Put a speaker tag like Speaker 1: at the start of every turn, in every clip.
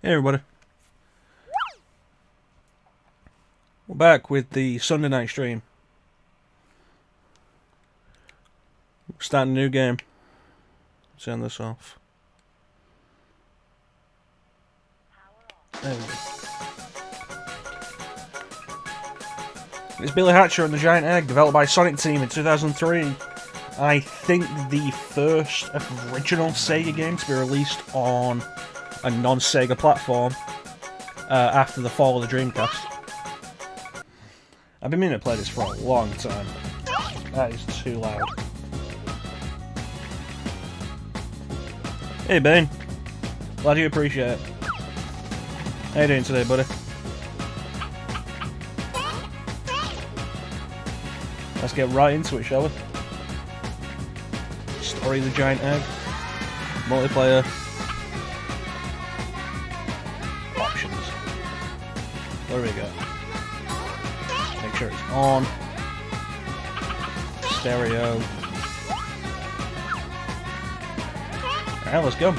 Speaker 1: Hey everybody. We're back with the Sunday night stream. We're starting a new game. Let's turn this off. There we go. It's Billy Hatcher and the Giant Egg, developed by Sonic Team in 2003. I think the first original Sega game to be released on a non-Sega platform after the fall of the Dreamcast. I've been meaning to play this for a long time. That is too loud. Hey Bane. Glad you appreciate it. How you doing today, buddy? Let's get right into it, shall we? Story of the Giant Egg. Multiplayer. Options. There we go. Make sure it's on. Stereo. Alright, let's go.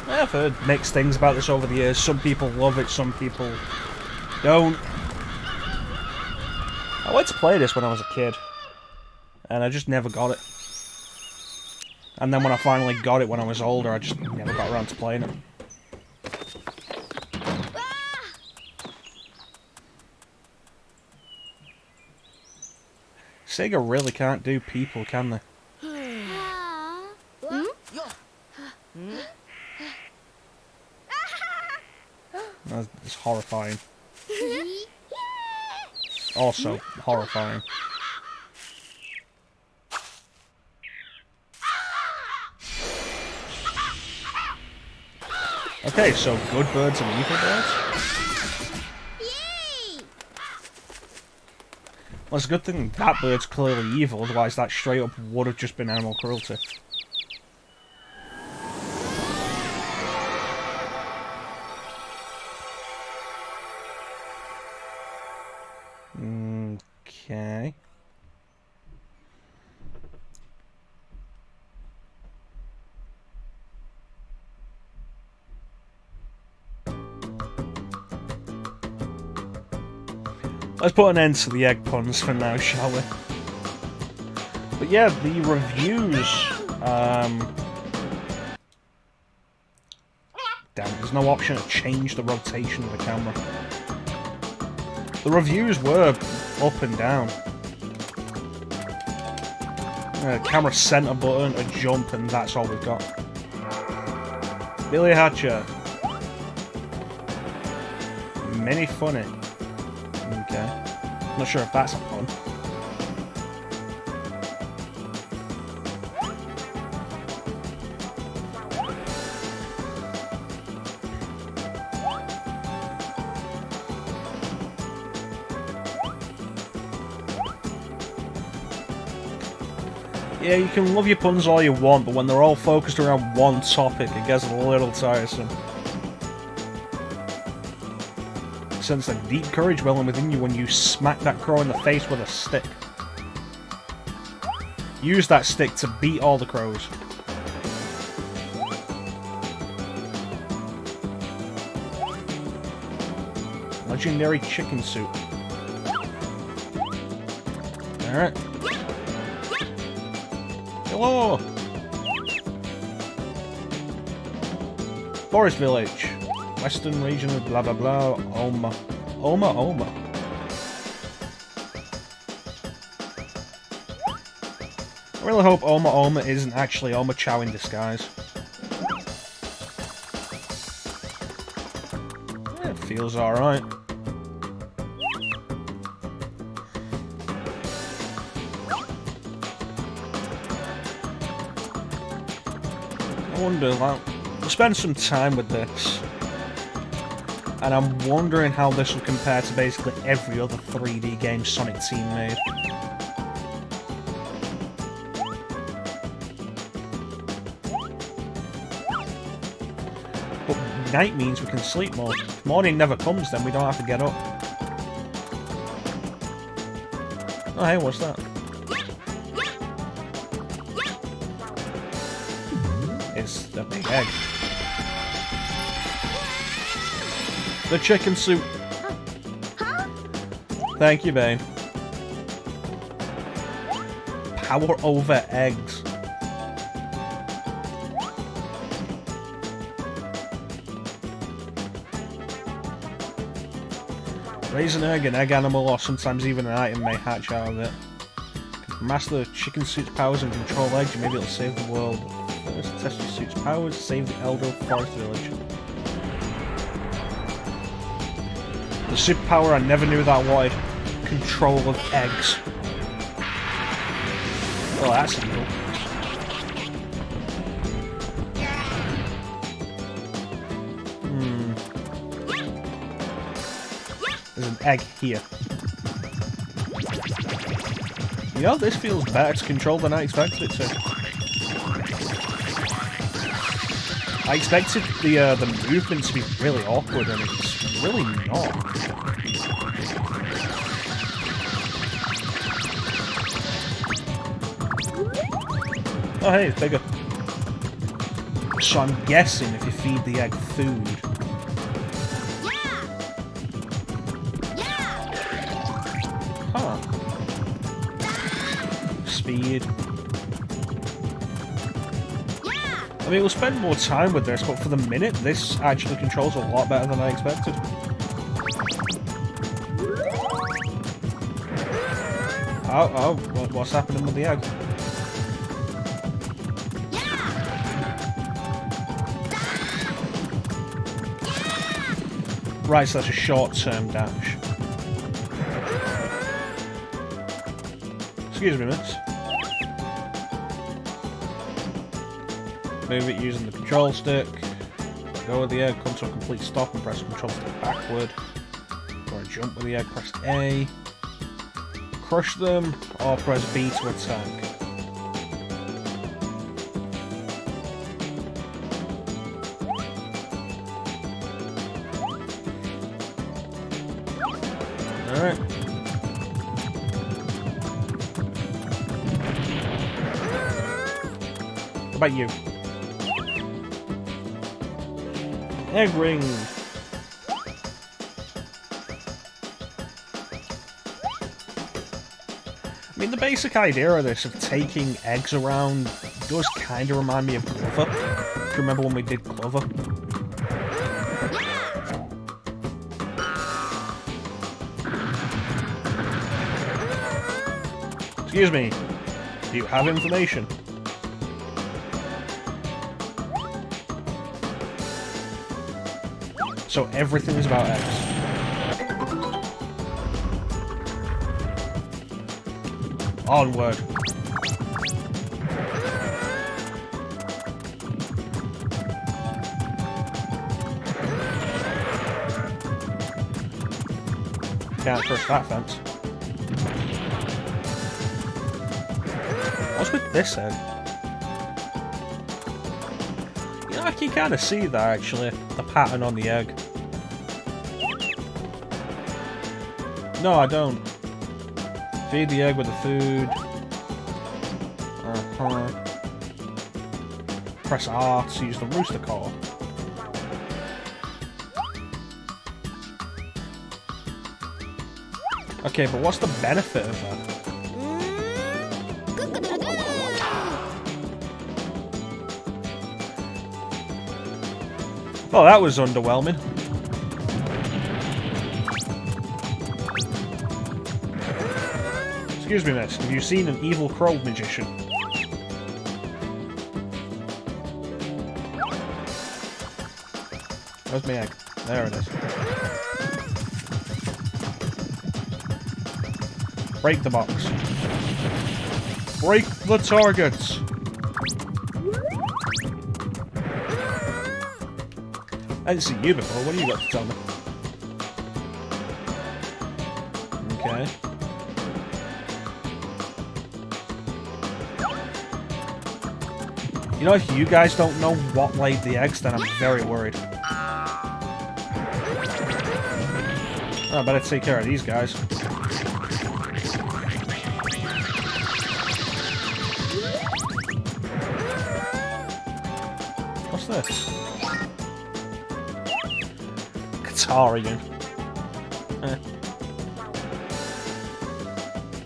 Speaker 1: I've heard mixed things about this over the years. Some people love it, some people don't. I wanted to play this when I was a kid, and I just never got it. And then when I finally got it when I was older, I just never got around to playing it. Sega really can't do people, can they? That's horrifying. Also horrifying. Okay, so good birds and evil birds? Well, it's a good thing that bird's clearly evil, otherwise that straight up would have just been animal cruelty. Okay. Let's put an end to the egg puns for now, shall we? But yeah, the reviews... Damn, there's no option to change the rotation of the camera. The reviews were up and down. Camera center button, a jump, and that's all we've got. Billy Hatcher. Mini funny. Okay. Not sure if that's a pun. Yeah, you can love your puns all you want, but when they're all focused around one topic, it gets a little tiresome. Sense a deep courage welling within you when you smack that crow in the face with a stick. Use that stick to beat all the crows. Legendary chicken soup. Alright. Hello! Forest Village. Western region of blah blah blah. Oma. I really hope Oma isn't actually Oma Chow in disguise. It feels alright. I wonder, like, we'll spend some time with this. And I'm wondering how this will compare to basically every other 3D game Sonic Team made. But night means we can sleep more. If morning never comes, then we don't have to get up. Oh, hey, what's that? It's the big egg. The chicken soup. Thank you, Bane. Power over eggs. Raise an egg animal, or sometimes even an item may hatch out of it. Master the chicken suit's powers and control eggs, you may be able to save the world. First, test your suit's powers, save the Elder Forest Village. The superpower I never knew that I wanted. Control of eggs. Oh, that's evil. There's an egg here. You know, this feels better to control than I expected it to. I expected the movement to be really awkward, and it's really not. Oh hey, it's bigger. So I'm guessing if you feed the egg food... Huh. Speed. I mean, we'll spend more time with this, but for the minute, this actually controls a lot better than I expected. Oh, what's happening with the egg? Right, so that's a short-term dash. Excuse me, miss. Move it using the control stick. Let go of the egg, come to a complete stop and press the control stick backward. Or jump with the egg, press A. Crush them, or press B to attack. Alright. What about you? Egg ring! I mean, the basic idea of this, of taking eggs around, does kind of remind me of Glover. Do you remember when we did Glover? Excuse me, do you have information? So everything is about eggs. Onward. Can't trust that fence. What's with this egg? You know, I can kind of see that actually, the pattern on the egg. No, I don't. Feed the egg with the food. Press R to use the rooster call. Okay, but what's the benefit of that? Oh, that was underwhelming. Excuse me, miss. Have you seen an evil crow magician? Where's my egg? There it is. Break the box. Break the targets! I didn't see you before. What do you got to tell me? Okay. You know, if you guys don't know what laid the eggs, then I'm very worried. Oh, I better take care of these guys. What's this? Guitar again.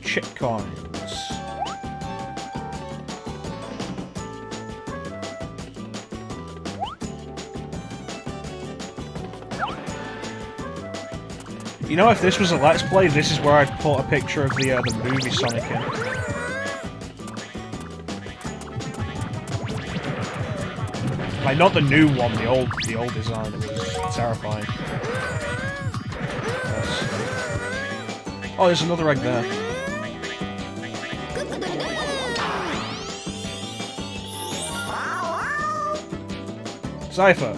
Speaker 1: Chip coins. You know, if this was a Let's Play, this is where I'd put a picture of the movie Sonic in. Like, not the new one, the old design. It was terrifying. Yes. Oh, there's another egg there. Cypher.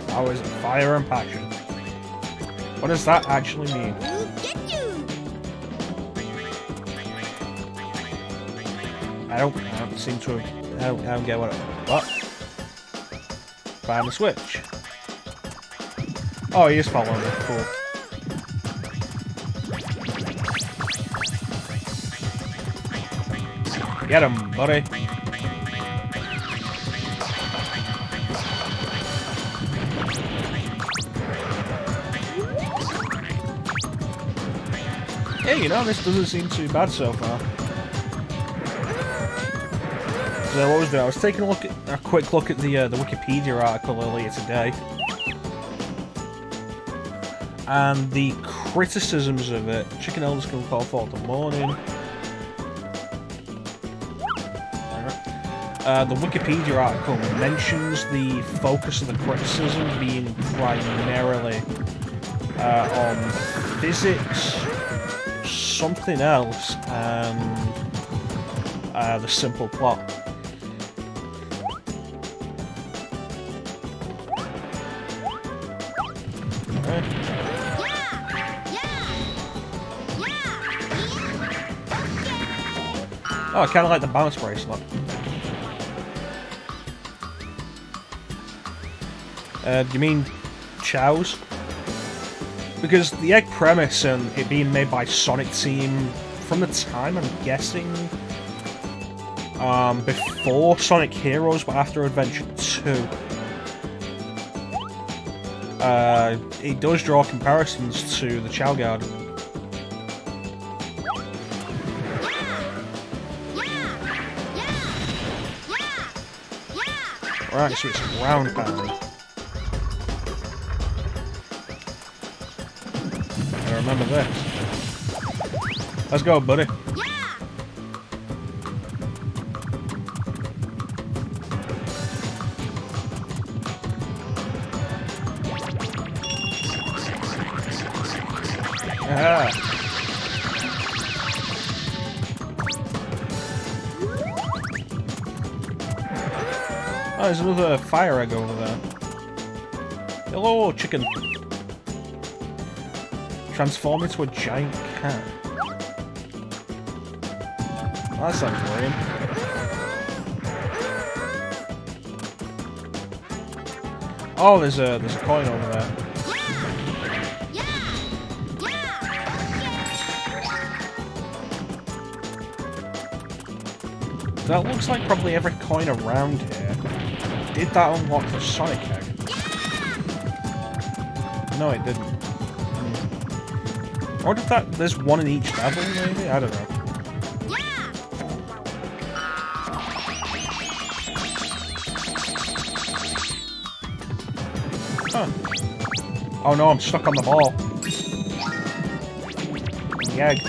Speaker 1: Powers of fire and passion. What does that actually mean? I don't seem to have, I don't get what. Find the switch. Oh, he is following me. Cool. Get him, buddy. Hey, you know, this doesn't seem too bad so far. So what was doing? I was taking a quick look at the Wikipedia article earlier today, and the criticisms of it. Chicken elders can call for the morning. The Wikipedia article mentions the focus of the criticism being primarily on physics, something else, and the simple plot. Oh, I kind of like the bounce bracelet. Do you mean Chow's? Because the egg premise and it being made by Sonic Team from the time, I'm guessing, before Sonic Heroes but after Adventure 2. It does draw comparisons to the Chow Garden. Right, so it's round pound. I remember this. Let's go, buddy. Yeah. Oh, there's another fire egg over there. Hello, chicken. Transform into a giant cat. Well, that sounds lame. Oh, there's a coin over there. That looks like probably every coin around here. Did that unlock the Sonic egg? No, it didn't. Or did that... There's one in each level, maybe? I don't know. Huh. Oh no, I'm stuck on the ball. The egg.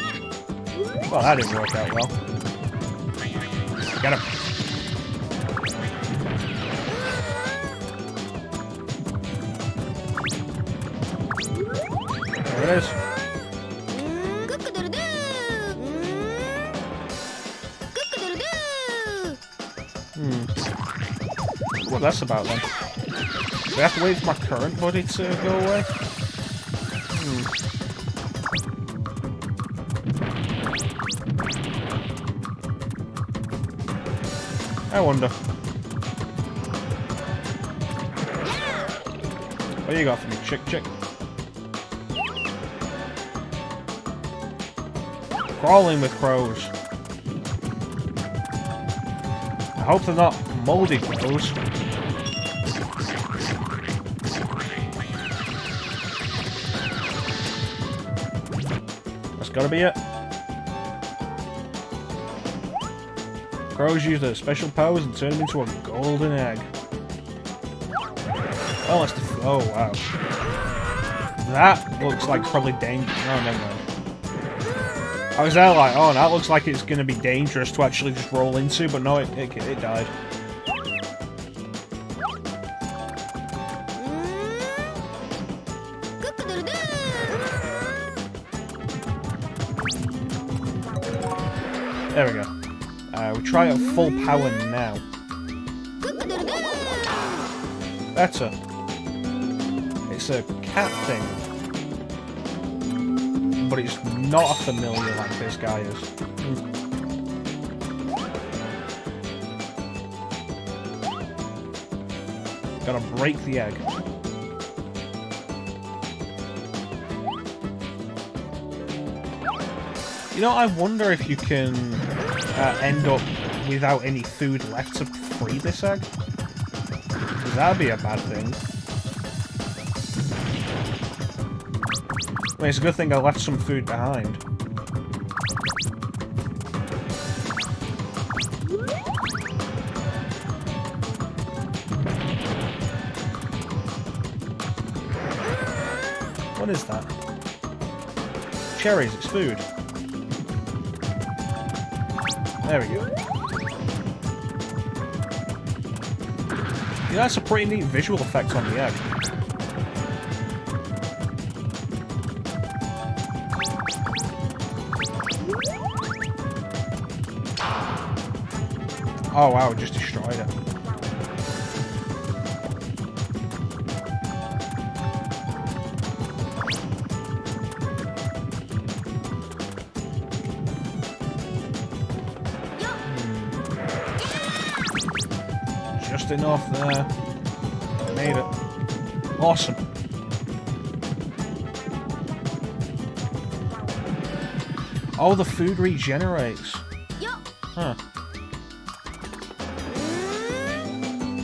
Speaker 1: Well, that didn't work out well. Get him. There it is. What that's about then? Do I have to wait for my current buddy to go away? I wonder. What you got for me, chick? Crawling with crows. I hope they're not moldy crows. gotta be it. Crows use their special powers and turn them into a golden egg. Oh, that's the... Oh, wow. That looks like probably dangerous. Oh, never mind. I was there like, oh, that looks like it's going to be dangerous to actually just roll into, but no, it died. There we go. We'll try it at full power now. Better. It's a cat thing. But it's not a familiar like this guy is. Gotta break the egg. You know, I wonder if you can end up without any food left to free this egg. That'd be a bad thing. I mean, it's a good thing I left some food behind. What is that? Cherries, it's food. There we go. Yeah, that's a pretty neat visual effect on the egg. Oh wow, it just destroyed it. Just enough there. Made it. Awesome. Oh, the food regenerates. Huh.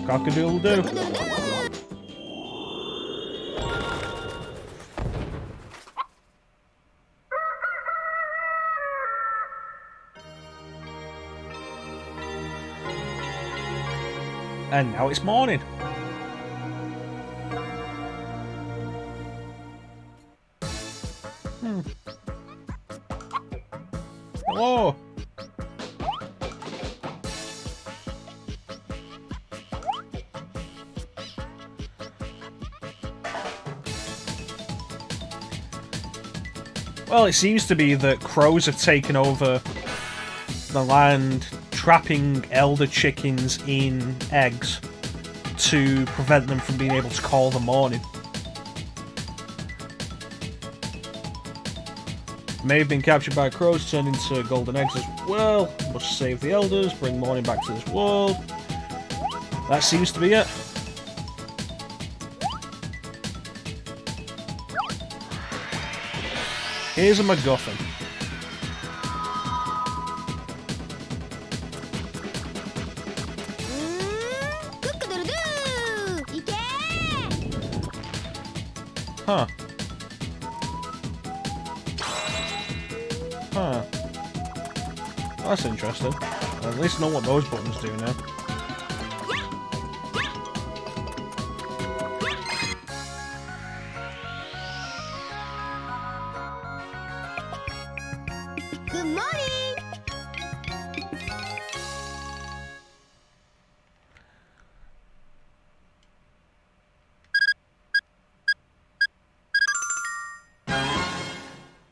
Speaker 1: Cock-a-doodle-doo. And now it's morning. Hello. Well, it seems to be that crows have taken over the land, trapping elder chickens in eggs to prevent them from being able to call the morning. May have been captured by crows, turned into golden eggs as well. Must save the elders, bring morning back to this world. That seems to be it. Here's a MacGuffin. Huh. Huh. That's interesting. I at least know what those buttons do now.
Speaker 2: Good morning!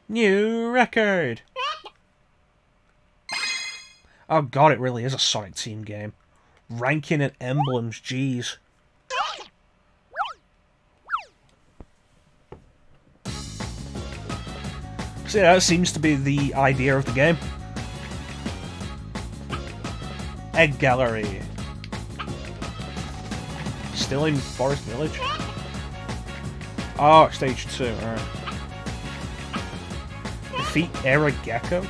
Speaker 1: New record! Oh god, it really is a Sonic Team game. Ranking and emblems, jeez. So yeah, that seems to be the idea of the game. Egg Gallery. Still in Forest Village? Oh, stage 2, alright. Defeat Era Gecko?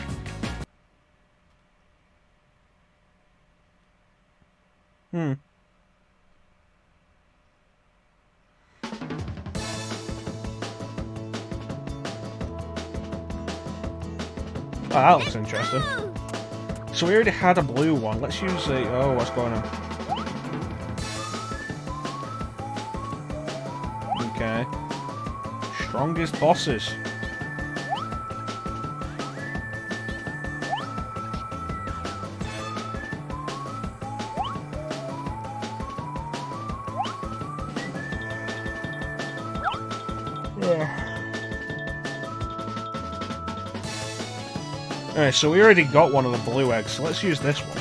Speaker 1: Oh, that looks interesting. So we already had a blue one. Let's use a... Oh, what's going on? Okay. Strongest bosses. Alright, so we already got one of the blue eggs, so let's use this one.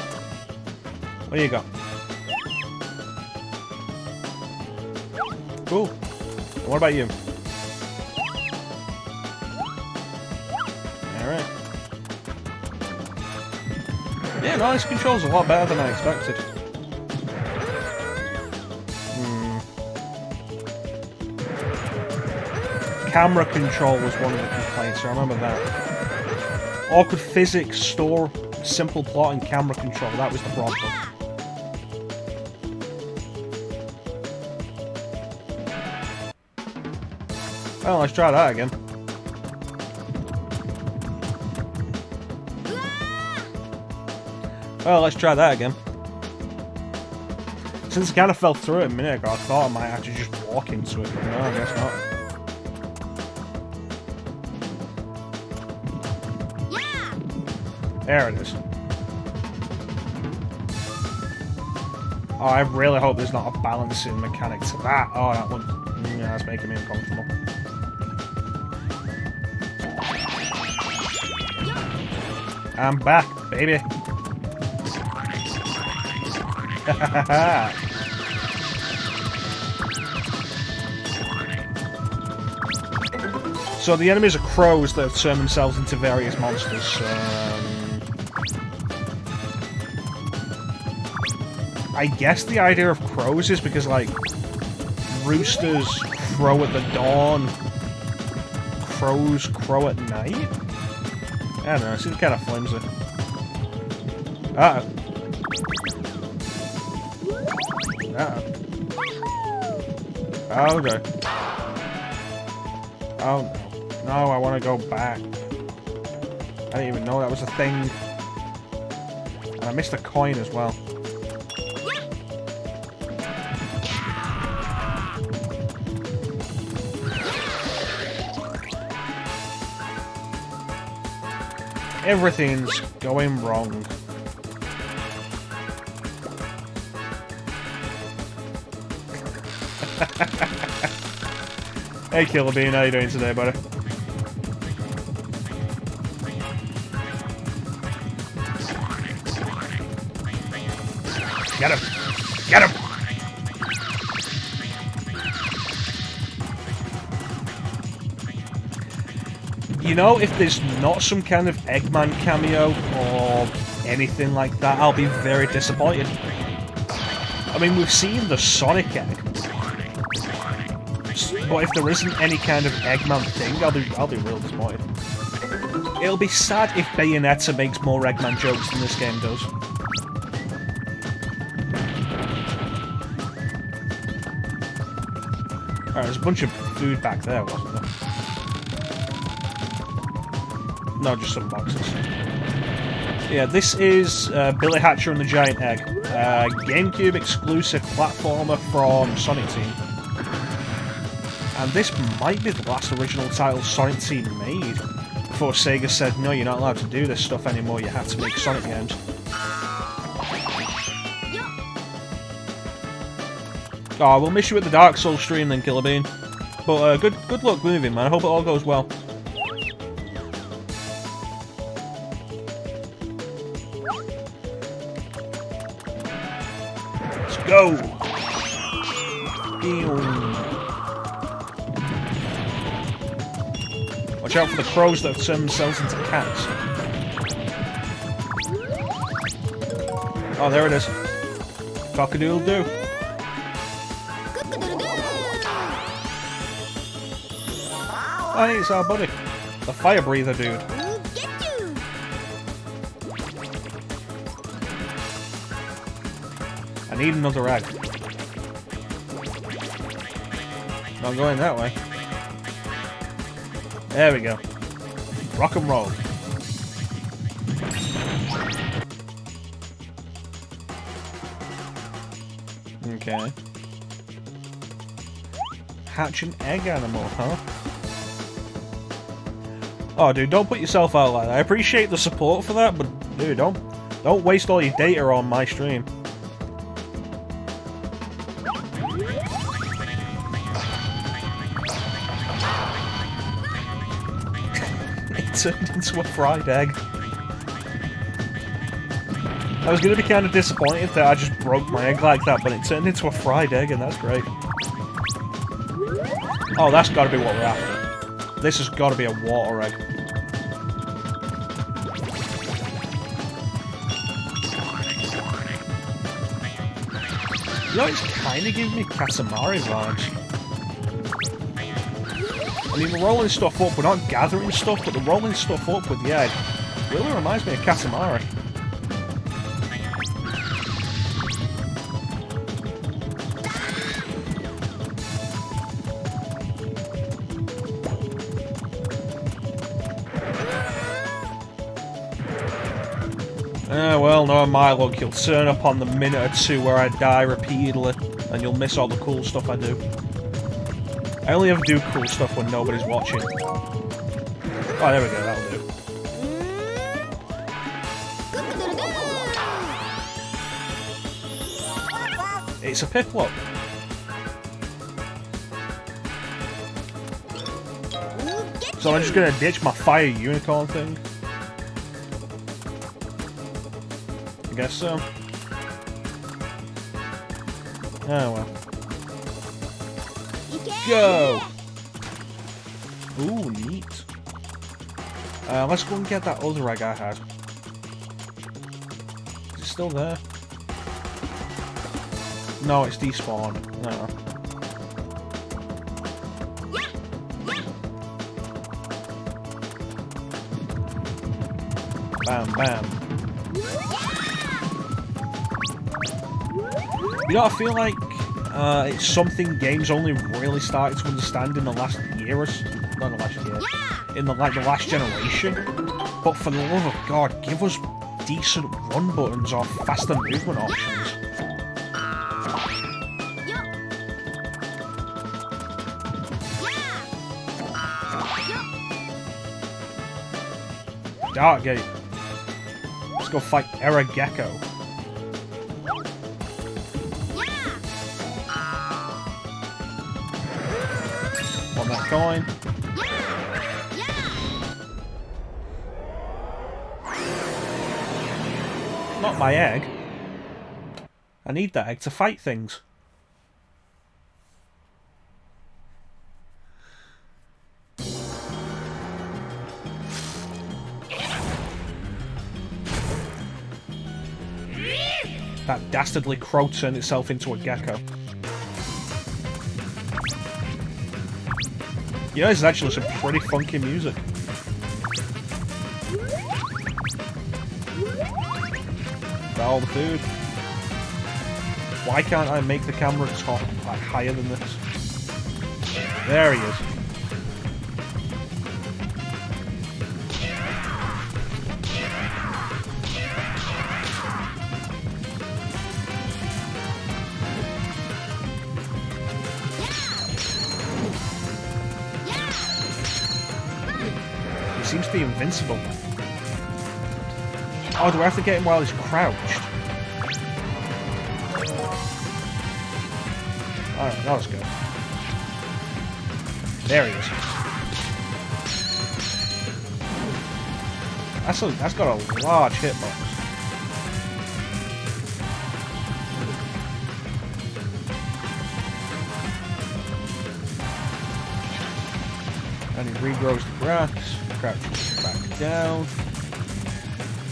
Speaker 1: What do you got? Cool. And what about you? Alright. Yeah, no, this control's a lot better than I expected. Camera control was one of the complaints, I remember that. Awkward physics, store, simple plot, and camera control. That was the problem. Well, let's try that again. Well, let's try that again. Since I kind of fell through it a minute ago, I thought I might actually just walk into it, but no, I guess not. There it is. Oh, I really hope there's not a balancing mechanic to that. Oh, that one. Yeah, that's making me uncomfortable. I'm back, baby. So the enemies are crows that turn themselves into various monsters. I guess the idea of crows is because, like, roosters crow at the dawn, crows crow at night? I don't know, it seems kind of flimsy. Uh-oh. Uh-oh. Oh, okay. Oh, no. No, I want to go back. I didn't even know that was a thing. And I missed a coin as well. Everything's going wrong. Hey Killer Bean, how you doing today, buddy? Get him! Get him! You know, if there's not some kind of Eggman cameo or anything like that, I'll be very disappointed. I mean, we've seen the Sonic egg, but if there isn't any kind of Eggman thing, I'll be real disappointed. It'll be sad if Bayonetta makes more Eggman jokes than this game does. Alright, there's a bunch of food back there, wasn't there? No, just some boxes. Yeah, this is Billy Hatcher and the Giant Egg. GameCube exclusive platformer from Sonic Team. And this might be the last original title Sonic Team made, before Sega said, no, you're not allowed to do this stuff anymore, you have to make Sonic games. Oh, we'll miss you at the Dark Souls stream then, Killer Bean. But good luck moving, man. I hope it all goes well. Let's go! Watch out for the crows that have turned themselves into cats. Oh, there it is. Cock-a-doodle-doo. Hey, it's our buddy. The fire breather dude. I need another egg. Not going that way. There we go. Rock and roll. Okay. Hatch an egg animal, huh? Oh, dude, don't put yourself out like that. I appreciate the support for that, but dude, don't waste all your data on my stream. It turned into a fried egg. I was going to be kind of disappointed that I just broke my egg like that, but it turned into a fried egg, and that's great. Oh, that's got to be what we're after. This has got to be a water egg. You know, it's kind of giving me Katamari vibes. I mean, we're rolling stuff up, we're not gathering stuff, but the rolling stuff up with the egg really reminds me of Katamari. Well, no, my luck, you'll turn up on the minute or two where I die repeatedly, and you'll miss all the cool stuff I do. I only ever do cool stuff when nobody's watching. Oh, there we go, that'll do. It's a Piplup. So I'm just gonna ditch my fire unicorn thing. I guess so. Oh well. Go! Ooh, neat. Let's go and get that other egg I had. Is it still there? No, it's despawned. No. Bam, bam. You know, I feel like it's something games only really started to understand in the last year or so. Not the last year. In the last generation. But for the love of God, give us decent run buttons or faster movement options. Dark Gate. Let's go fight Era Gecko. Want that coin? Not my egg. I need that egg to fight things. That dastardly crow turned itself into a gecko. You know, this is actually some pretty funky music. Got all the food. Why can't I make the camera top like higher than this? There he is. He seems to be invincible. Oh, do I have to get him while he's crouched? Alright, that was good. There he is. That's got a large hitbox. And he regrows the grass, crouches back down.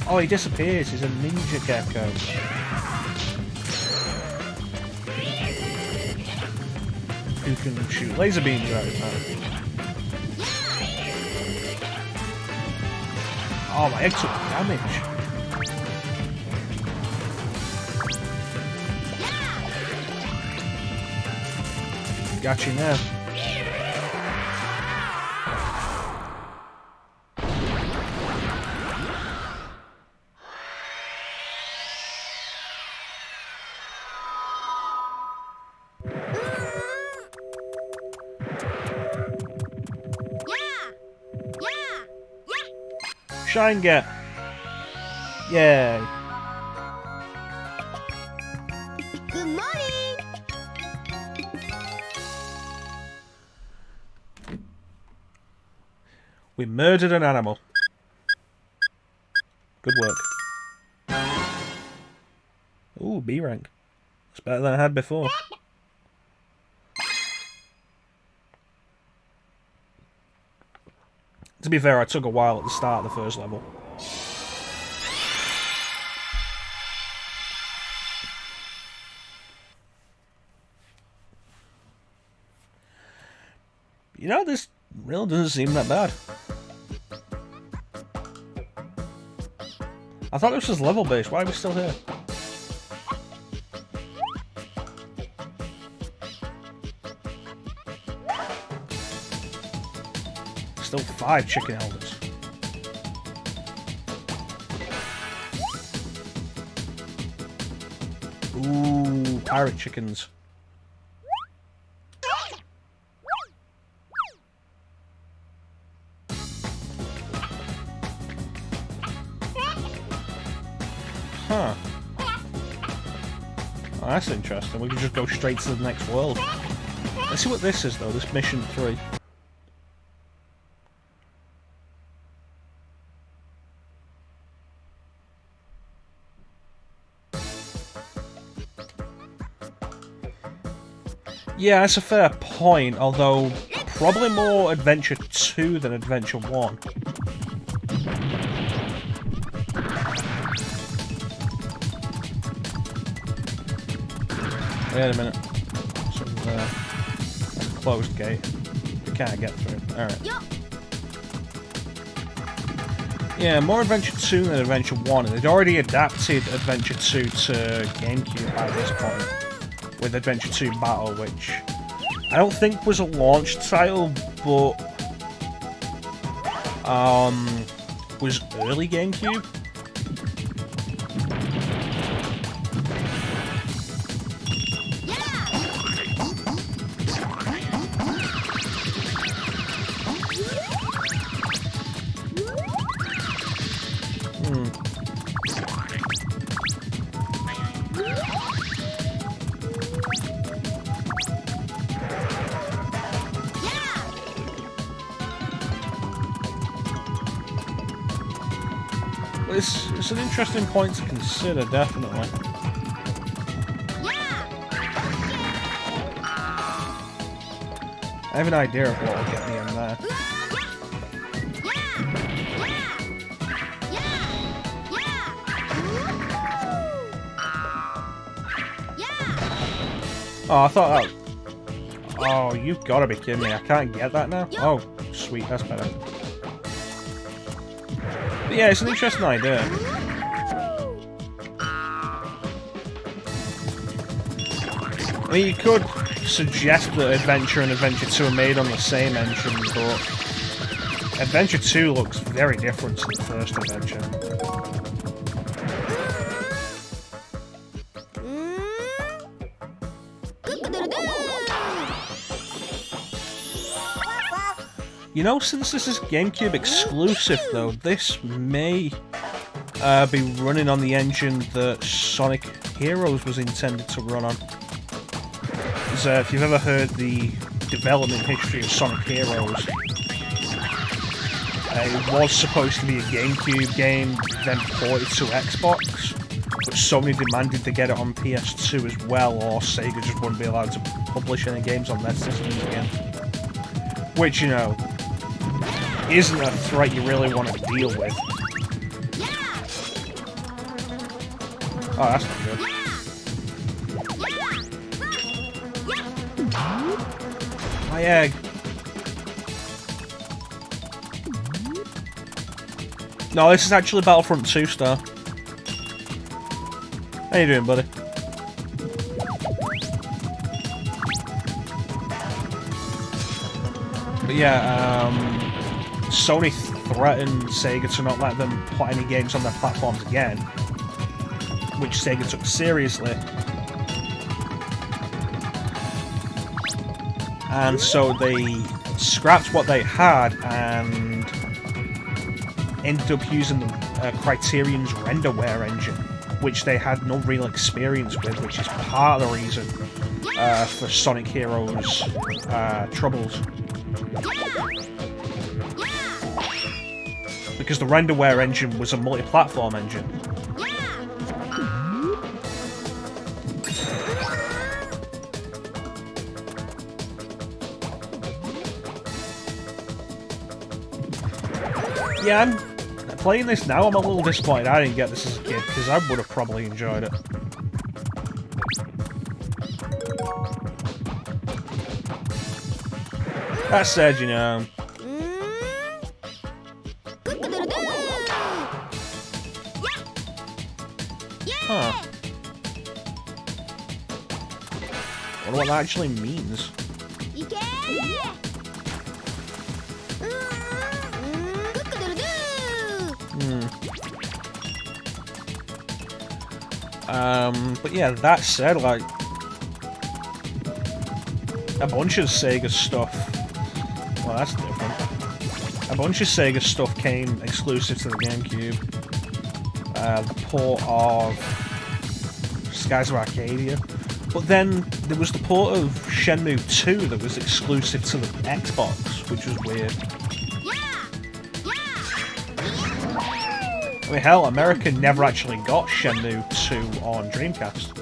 Speaker 1: Oh, he disappears. He's a ninja gecko. Who can shoot laser beams out his mouth. Oh, my egg took damage. Got you now. Shine get? Yay.
Speaker 2: Good morning.
Speaker 1: We murdered an animal. Good work. Ooh, B rank. It's better than I had before. To be fair, I took a while at the start of the first level. You know, this really doesn't seem that bad. I thought this was level based. Why are we still here? Still 5 chicken elders. Ooh, pirate chickens. Huh. Oh, that's interesting. We can just go straight to the next world. Let's see what this is, though. This mission 3. Yeah, that's a fair point, although probably more Adventure 2 than Adventure 1. Wait a minute. That's a closed gate. We can't get through. Alright. Yeah, more Adventure 2 than Adventure 1, and they'd already adapted Adventure 2 to GameCube by this point. With Adventure 2 Battle, which I don't think was a launch title, but was early GameCube. It's an interesting point to consider, definitely. I have an idea of what will get me in there. Oh, I thought that... Oh, you've got to be kidding me. I can't get that now? Oh, sweet, that's better. But yeah, it's an interesting idea. I mean, you could suggest that Adventure and Adventure 2 are made on the same engine, but Adventure 2 looks very different to the first Adventure. You know, since this is GameCube exclusive, though, this may be running on the engine that Sonic Heroes was intended to run on. Because if you've ever heard the development history of Sonic Heroes, it was supposed to be a GameCube game, then ported to Xbox, but Sony demanded to get it on PS2 as well, or Sega just wouldn't be allowed to publish any games on their systems again. Which, you know, isn't a threat you really want to deal with. Oh, that's not good. My egg. No, this is actually Battlefront 2 Star. How you doing, buddy? But yeah, Sony threatened Sega to not let them put any games on their platforms again, which Sega took seriously. And so they scrapped what they had and ended up using the Criterion's renderware engine, which they had no real experience with, which is part of the reason for Sonic Heroes' troubles. Because the renderware engine was a multi-platform engine. Yeah, I'm playing this now. I'm a little disappointed I didn't get this as a kid, because I would have probably enjoyed it. That said, you know... Huh. Wonder what that actually means. But yeah, that said, like, a bunch of Sega stuff. Well, that's different. A bunch of Sega stuff came exclusive to the GameCube. The port of Skies of Arcadia. But then there was the port of Shenmue 2 that was exclusive to the Xbox, which was weird. I mean, hell, America never actually got Shenmue 2 on Dreamcast.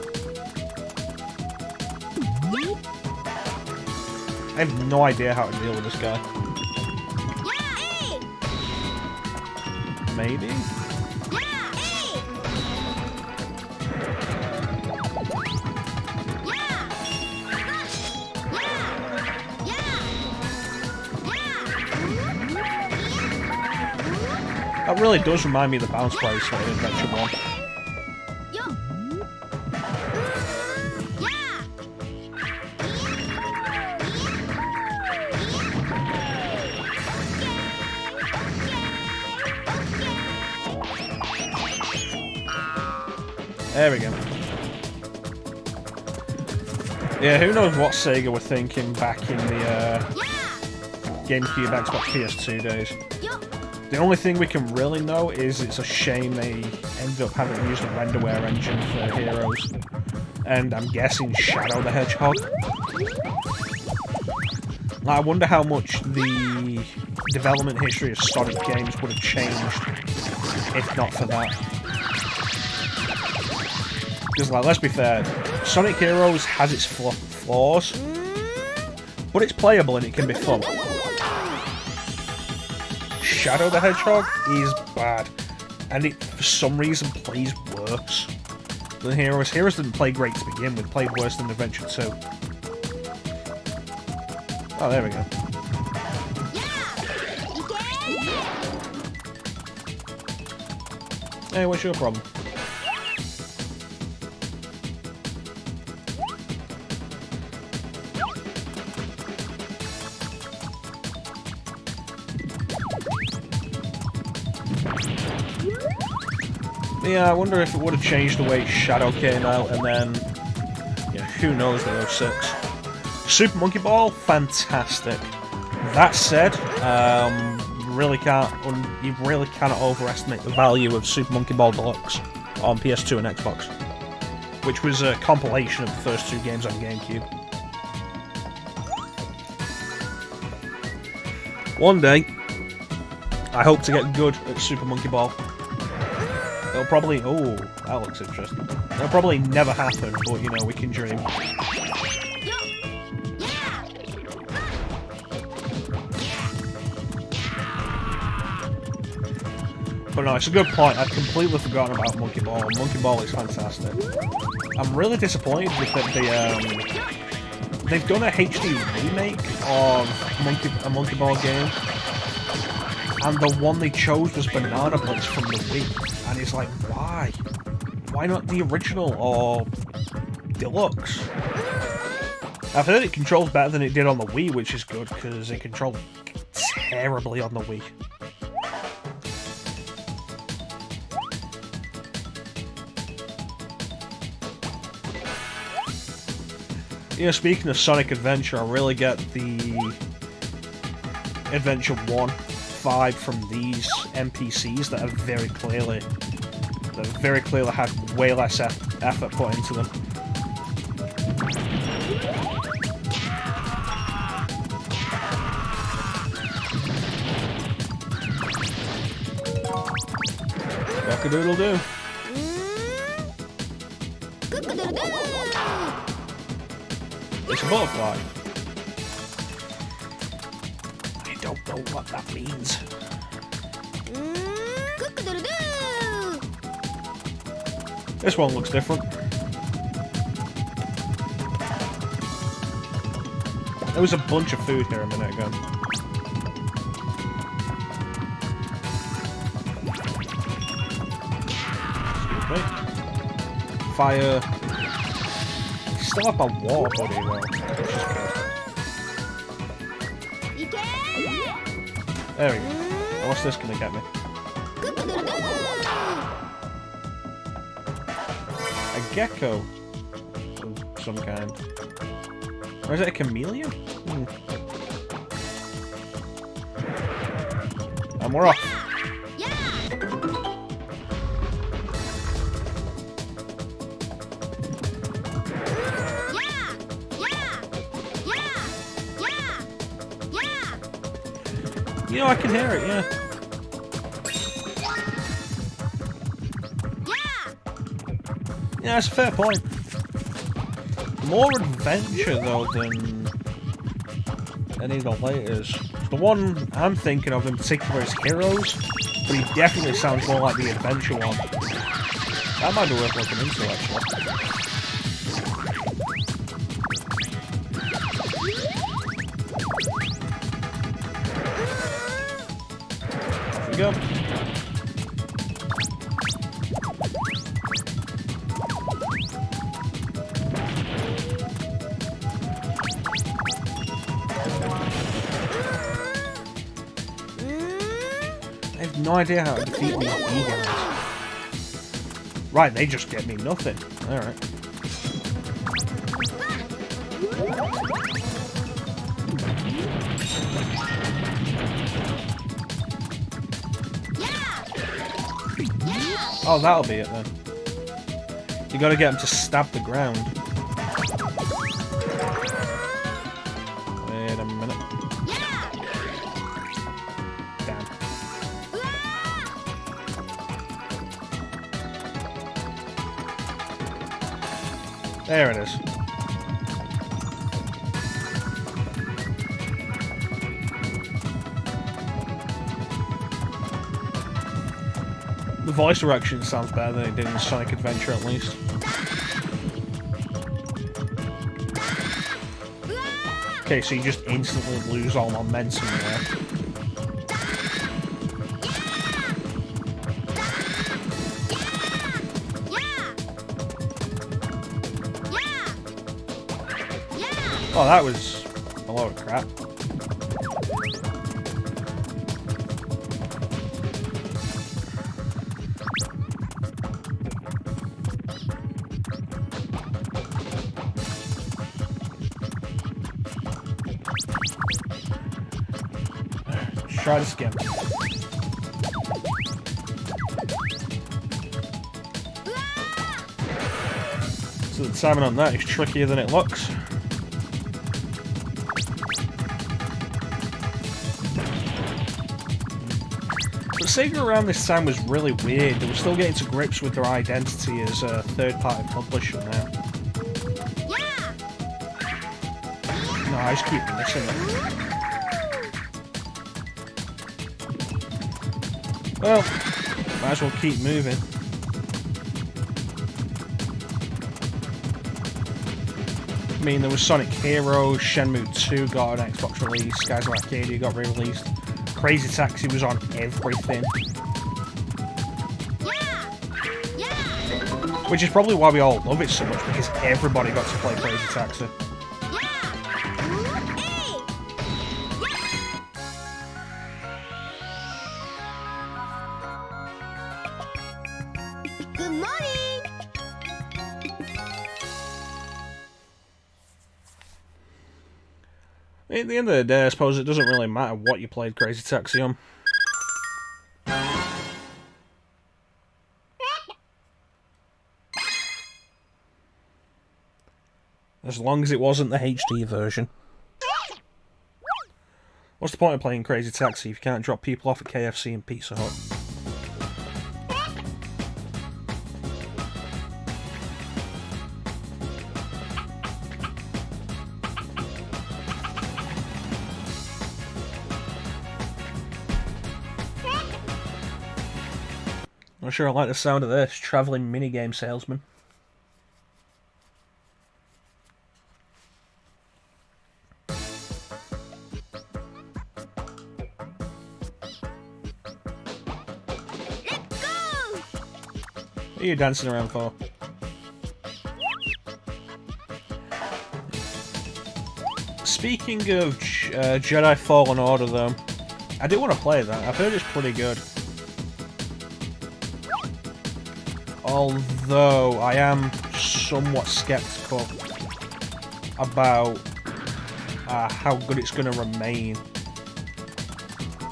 Speaker 1: I have no idea how to deal with this guy. Maybe? That really does remind me of the bounce bracelet in Adventure 1. There we go. Yeah, who knows what Sega were thinking back in the GameCube, Xbox, PS2 days. The only thing we can really know is it's a shame they ended up having to use the renderware engine for Heroes. And I'm guessing Shadow the Hedgehog. I wonder how much the development history of Sonic games would have changed if not for that. Because, like, let's be fair, Sonic Heroes has its flaws, but it's playable and it can be fun. Shadow the Hedgehog is bad, and it, for some reason, plays worse than Heroes. Heroes didn't play great to begin with, played worse than Adventure 2. Oh, there we go. Hey, what's your problem? Yeah, I wonder if it would have changed the way Shadow came out, and then, yeah, who knows with 06. Super Monkey Ball, fantastic. That said, you really cannot overestimate the value of Super Monkey Ball Deluxe on PS2 and Xbox, which was a compilation of the first two games on GameCube. One day, I hope to get good at Super Monkey Ball. It'll probably... oh, that looks interesting. It'll probably never happen, but, you know, we can dream. But no, it's a good point. I'd completely forgotten about Monkey Ball. Monkey Ball is fantastic. I'm really disappointed with that they've done a HD remake of a Monkey Ball game. And the one they chose was Banana Blitz from the Wii. And it's like, why? Why not the original or Deluxe? I've heard it controls better than it did on the Wii, which is good, because it controlled terribly on the Wii. You know, speaking of Sonic Adventure, I really get the Adventure 1 vibe from these NPCs that are very clearly had way less effort put into them. Cock-a-doodle-doo. It's a butterfly. I don't know what that means. This one looks different. There was a bunch of food here a minute ago. Excuse me. Fire. Still up on water body though. There we go. What's this gonna get me? A gecko of some kind. Or is it a chameleon? And we're off. You know, I can hear it, yeah. Yeah, that's a fair point. More adventure, though, than any of the latest. The one I'm thinking of in particular is Heroes, but he definitely sounds more like the adventure one. That might be worth looking into, actually. Off we go. I have no idea how to defeat these bee guys. Right, they just get me nothing. Alright. Oh, that'll be it then. You gotta get them to stab the ground. Wait a minute. Damn. There it is. The voice direction sounds better than it did in Sonic Adventure, at least. Okay, so you just instantly lose all momentum there. Oh, that was a load of crap. Try to skim. So the timing on that is trickier than it looks. But Sega around this time was really weird. They were still getting to grips with their identity as a third-party publisher now. No, I just keep missing it. Well, might as well keep moving. I mean, there was Sonic Heroes, Shenmue 2 got an Xbox release, Skies of Arcadia got re-released, Crazy Taxi was on everything. Which is probably why we all love it so much, because everybody got to play Crazy Taxi.
Speaker 2: Good morning.
Speaker 1: At the end of the day, I suppose it doesn't really matter what you played Crazy Taxi on. As long as it wasn't the HD version. What's the point of playing Crazy Taxi if you can't drop people off at KFC and Pizza Hut? Not sure I like the sound of this. Travelling minigame salesman. What are you dancing around for? Speaking of Jedi Fallen Order, though, I do want to play that. I've heard it's pretty good. Although, I am somewhat skeptical about how good it's going to remain.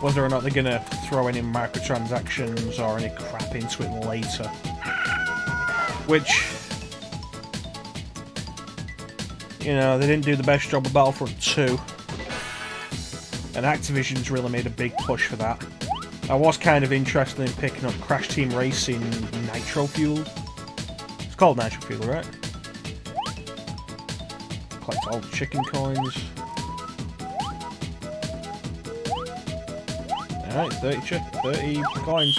Speaker 1: Whether or not they're going to throw any microtransactions or any crap into it later. Which, you know, they didn't do the best job of Battlefront 2. And Activision's really made a big push for that. I was kind of interested in picking up Crash Team Racing Nitro Fuel. It's called Nitro Fuel, right? Collect all the chicken coins. Alright, 30 coins.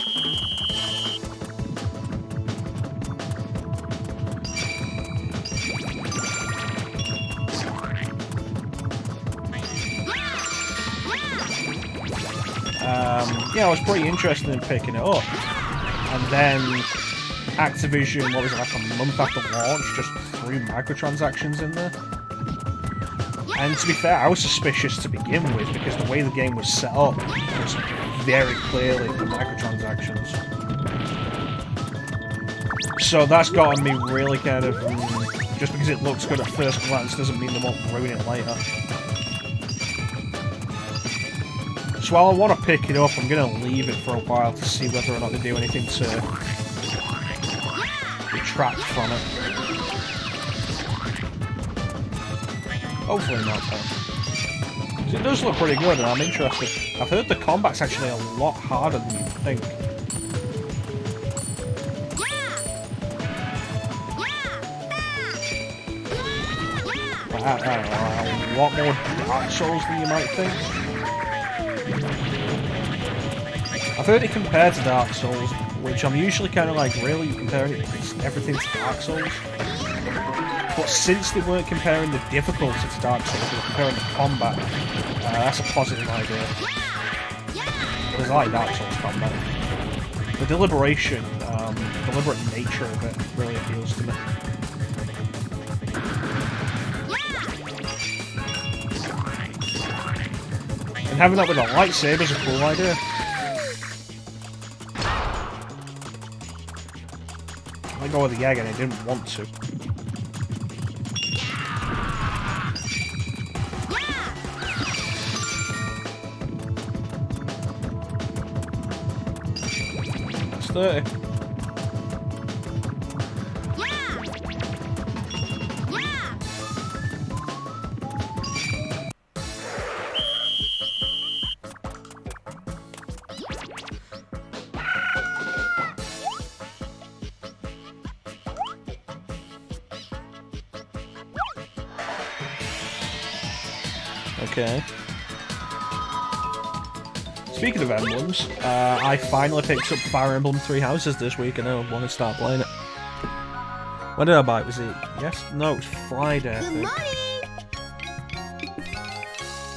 Speaker 1: Yeah, I was pretty interested in picking it up. And then Activision, what was it, like a month after launch, just threw microtransactions in there. And to be fair, I was suspicious to begin with, because the way the game was set up was very clearly for microtransactions. So that's gotten me really kind of... just because it looks good at first glance doesn't mean they won't ruin it later. So while I want to pick it up, I'm going to leave it for a while to see whether or not they do anything to detract from it. Hopefully not, though. 'Cause it does look pretty good, and I'm interested. I've heard the combat's actually a lot harder than you'd think. I don't know, a lot more Dark Souls than you might think. I've heard it compared to Dark Souls, which I'm usually kind of like, really? You're comparing everything to Dark Souls? But since they weren't comparing the difficulty to Dark Souls, they were comparing the combat, that's a positive idea. Because I like Dark Souls combat. The deliberate nature of it really appeals to me. And having that with a lightsaber is a cool idea. I go with the Yag and I didn't want to. That's 30. Okay. Speaking of emblems, I finally picked up Fire Emblem Three Houses this week and I want to start playing it. When did I buy it? Was it yes? No, it was Friday, I think.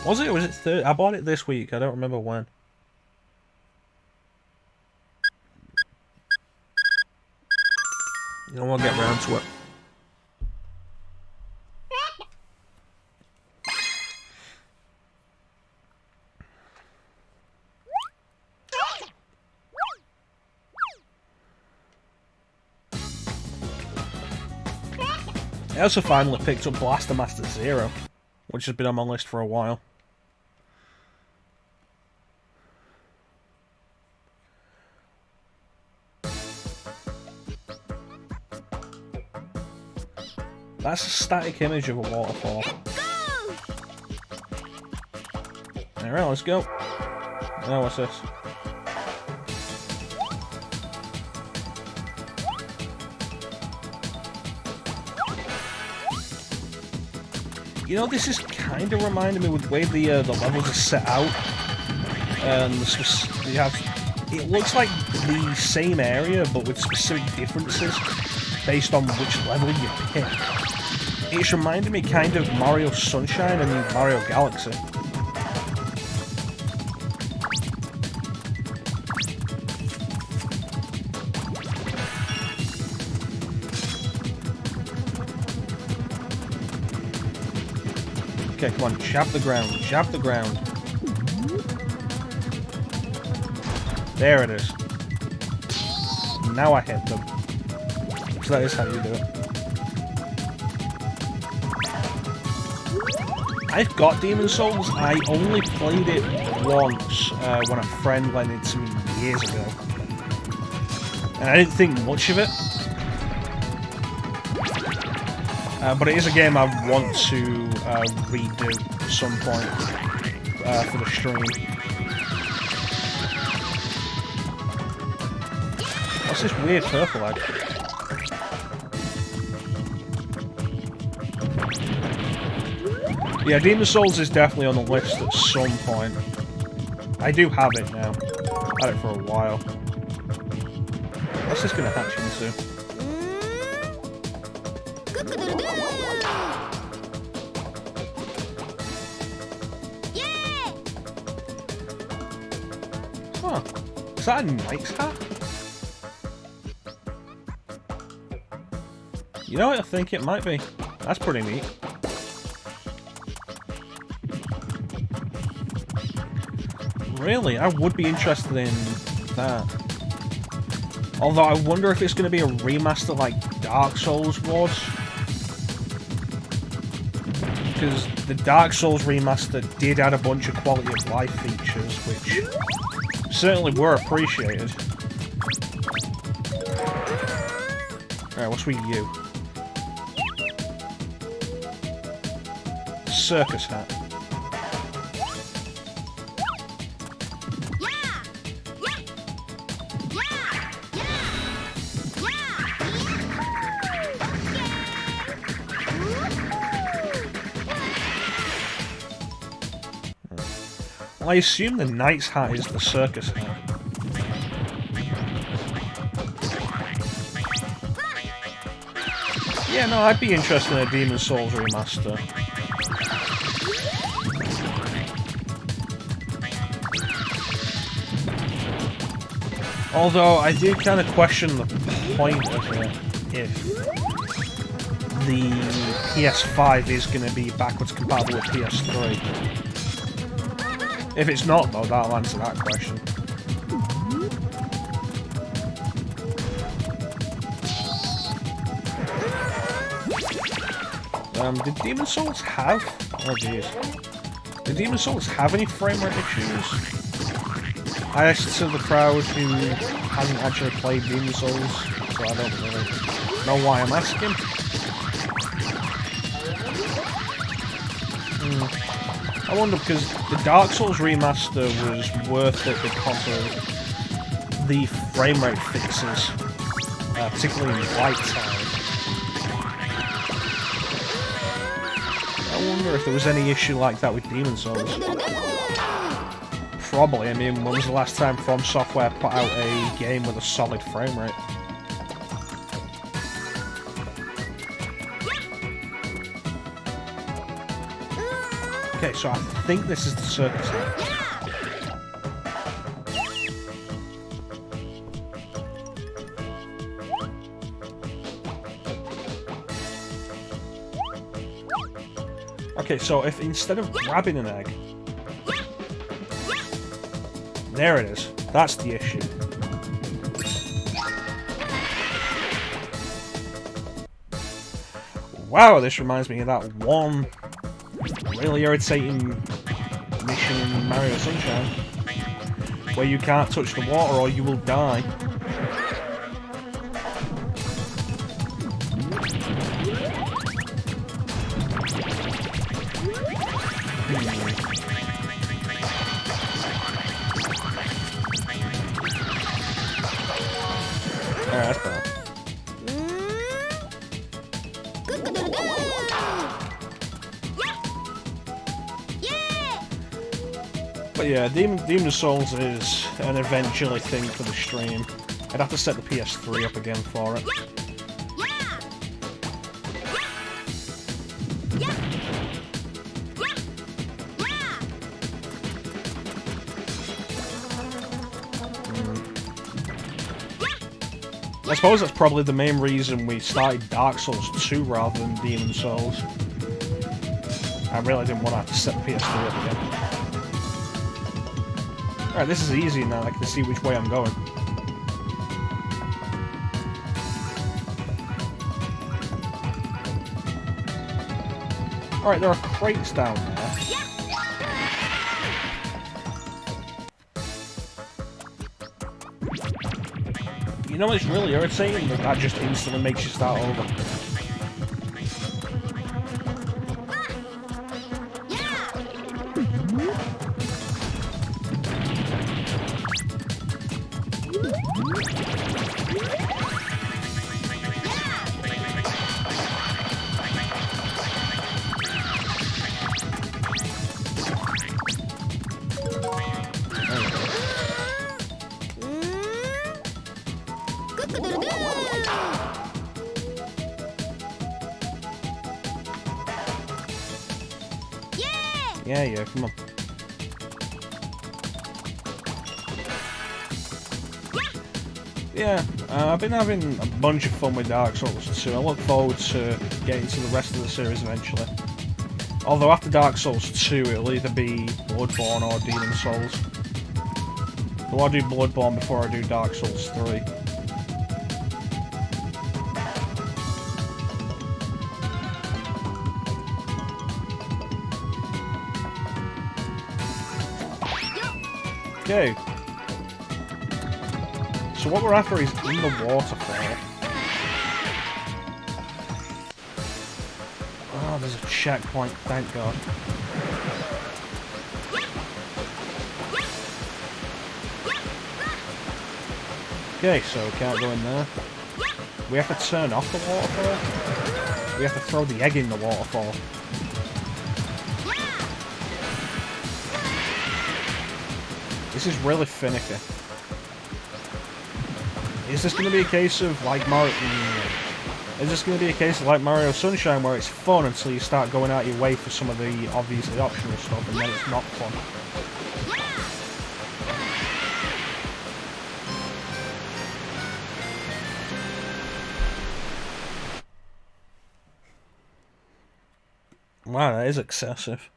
Speaker 1: Was it or was it Thursday? I bought it this week, I don't remember when. I won't get round to it. I also finally picked up Blaster Master Zero, which has been on my list for a while. That's a static image of a waterfall. Alright, let's go. Oh, what's this? You know, this is kind of reminding me with the way the levels are set out. You have, it looks like the same area, but with specific differences based on which level you pick. It's reminding me kind of Mario Sunshine and Mario Galaxy. Okay, come on, jab the ground, jab the ground. There it is. Now I hit them. So that is how you do it. I've got Demon Souls. I only played it once when a friend lent it to me years ago. And I didn't think much of it. But it is a game I want to redo at some point for the stream. What's this weird purple egg? Yeah, Demon Souls is definitely on the list at some point. I do have it now. I've had it for a while. What's this going to hatch into? Huh. Is that a knight's hat? You know what? I think it might be. That's pretty neat. Really? I would be interested in that. Although I wonder if it's going to be a remaster like Dark Souls was. Because the Dark Souls remaster did add a bunch of quality of life features, which certainly were appreciated. Alright, what's with you? Circus hat. Well, I assume the knight's hat is the circus hat. Yeah, no, I'd be interested in a Demon Souls remaster. Although, I do kind of question the point of it if the PS5 is going to be backwards compatible with PS3. If it's not, though, that'll answer that question. Did Demon Souls have... Oh, jeez. Did Demon Souls have any frame rate issues? I asked to the crowd who hasn't actually played Demon Souls, so I don't really know why I'm asking. I wonder, because the Dark Souls remaster was worth it because of the frame rate fixes, particularly in White Time. I wonder if there was any issue like that with Demon Souls. Probably. I mean, when was the last time From Software put out a game with a solid frame rate? Okay, so I think this is the circus here. Okay, so if instead of grabbing an egg... There it is. That's the issue. Wow, this reminds me of that one really irritating mission in Mario Sunshine where you can't touch the water or you will die. Alright, that's better. But yeah, Demon Souls is an eventually thing for the stream. I'd have to set the PS3 up again for it. I suppose that's probably the main reason we started Dark Souls 2 rather than Demon Souls. I really didn't want to have to set the PS3 up again. Alright, this is easy now, I can see which way I'm going. Alright, there are crates down there. You know what's really irritating? That just instantly makes you start over. Yeah, come on. Yeah, I've been having a bunch of fun with Dark Souls 2. I look forward to getting to the rest of the series eventually. Although after Dark Souls 2, it'll either be Bloodborne or Demon Souls. So I'll do Bloodborne before I do Dark Souls 3. Okay. So what we're after is in the waterfall. Oh, there's a checkpoint, thank God. Okay, so we can't go in there. We have to turn off the waterfall. We have to throw the egg in the waterfall. This is really finicky. Is this going to be a case of like Mario? Is this going to be a case of like Mario Sunshine, where it's fun until you start going out your way for some of the obviously optional stuff, and then it's not fun? Wow, that is excessive.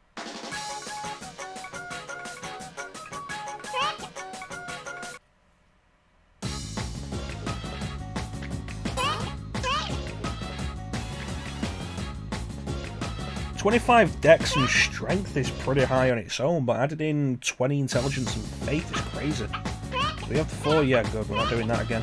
Speaker 1: "25 Dex and Strength is pretty high on its own, but added in 20 Intelligence and Faith is crazy. So we have 4, yeah, good, we're not doing that again.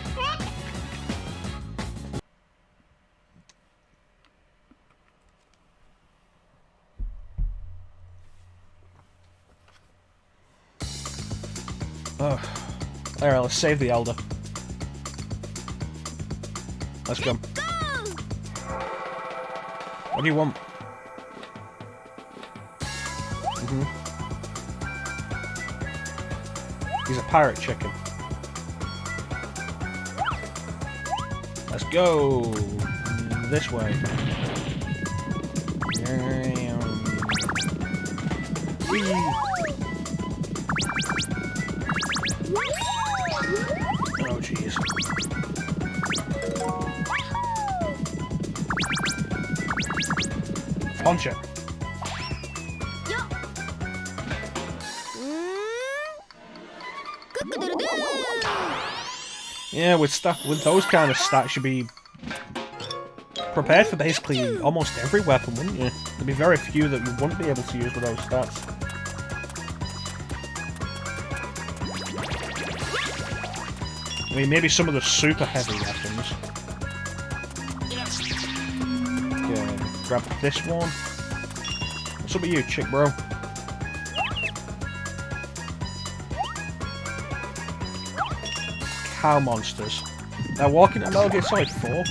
Speaker 1: Oh. Alright, let's save the Elder. Let's go. What do you want? He's a pirate chicken. Let's go this way. Whee! Oh jeez. Punch it. Yeah, with those kind of stats, you'd be prepared for basically almost every weapon, wouldn't you? There'd be very few that you wouldn't be able to use with those stats. I mean, maybe some of the super heavy weapons. Okay, grab this one. What's up with you, chick bro? cow monsters. They're walking at Metal Gear Solid 4. No!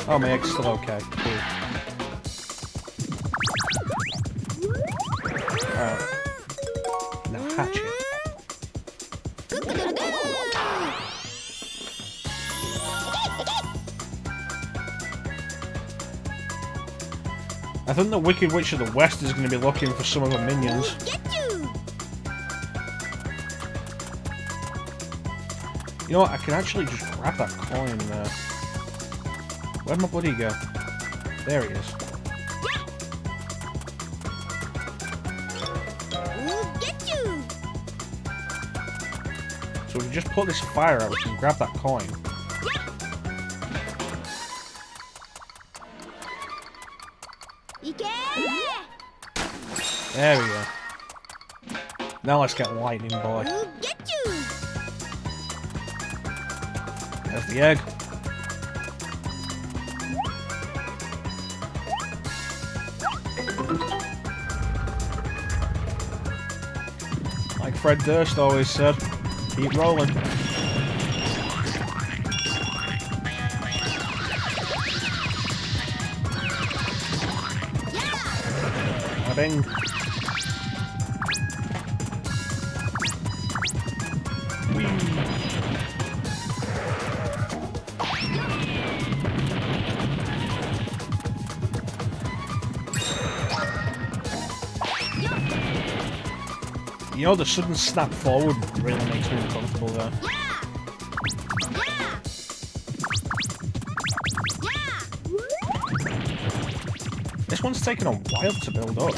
Speaker 1: Oh, my egg's still okay. Cool. Alright. Now hatch it. I think the Wicked Witch of the West is going to be looking for some of her minions. You know what, I can actually just grab that coin there. Where'd my buddy go? There he is. So if we just put this fire out, we can grab that coin. There we go. Now let's get lightning, boy. There's the egg. Like Fred Durst always said, keep rolling. Bing. You know, the sudden snap forward really makes me uncomfortable there. This one's taken a while to build up.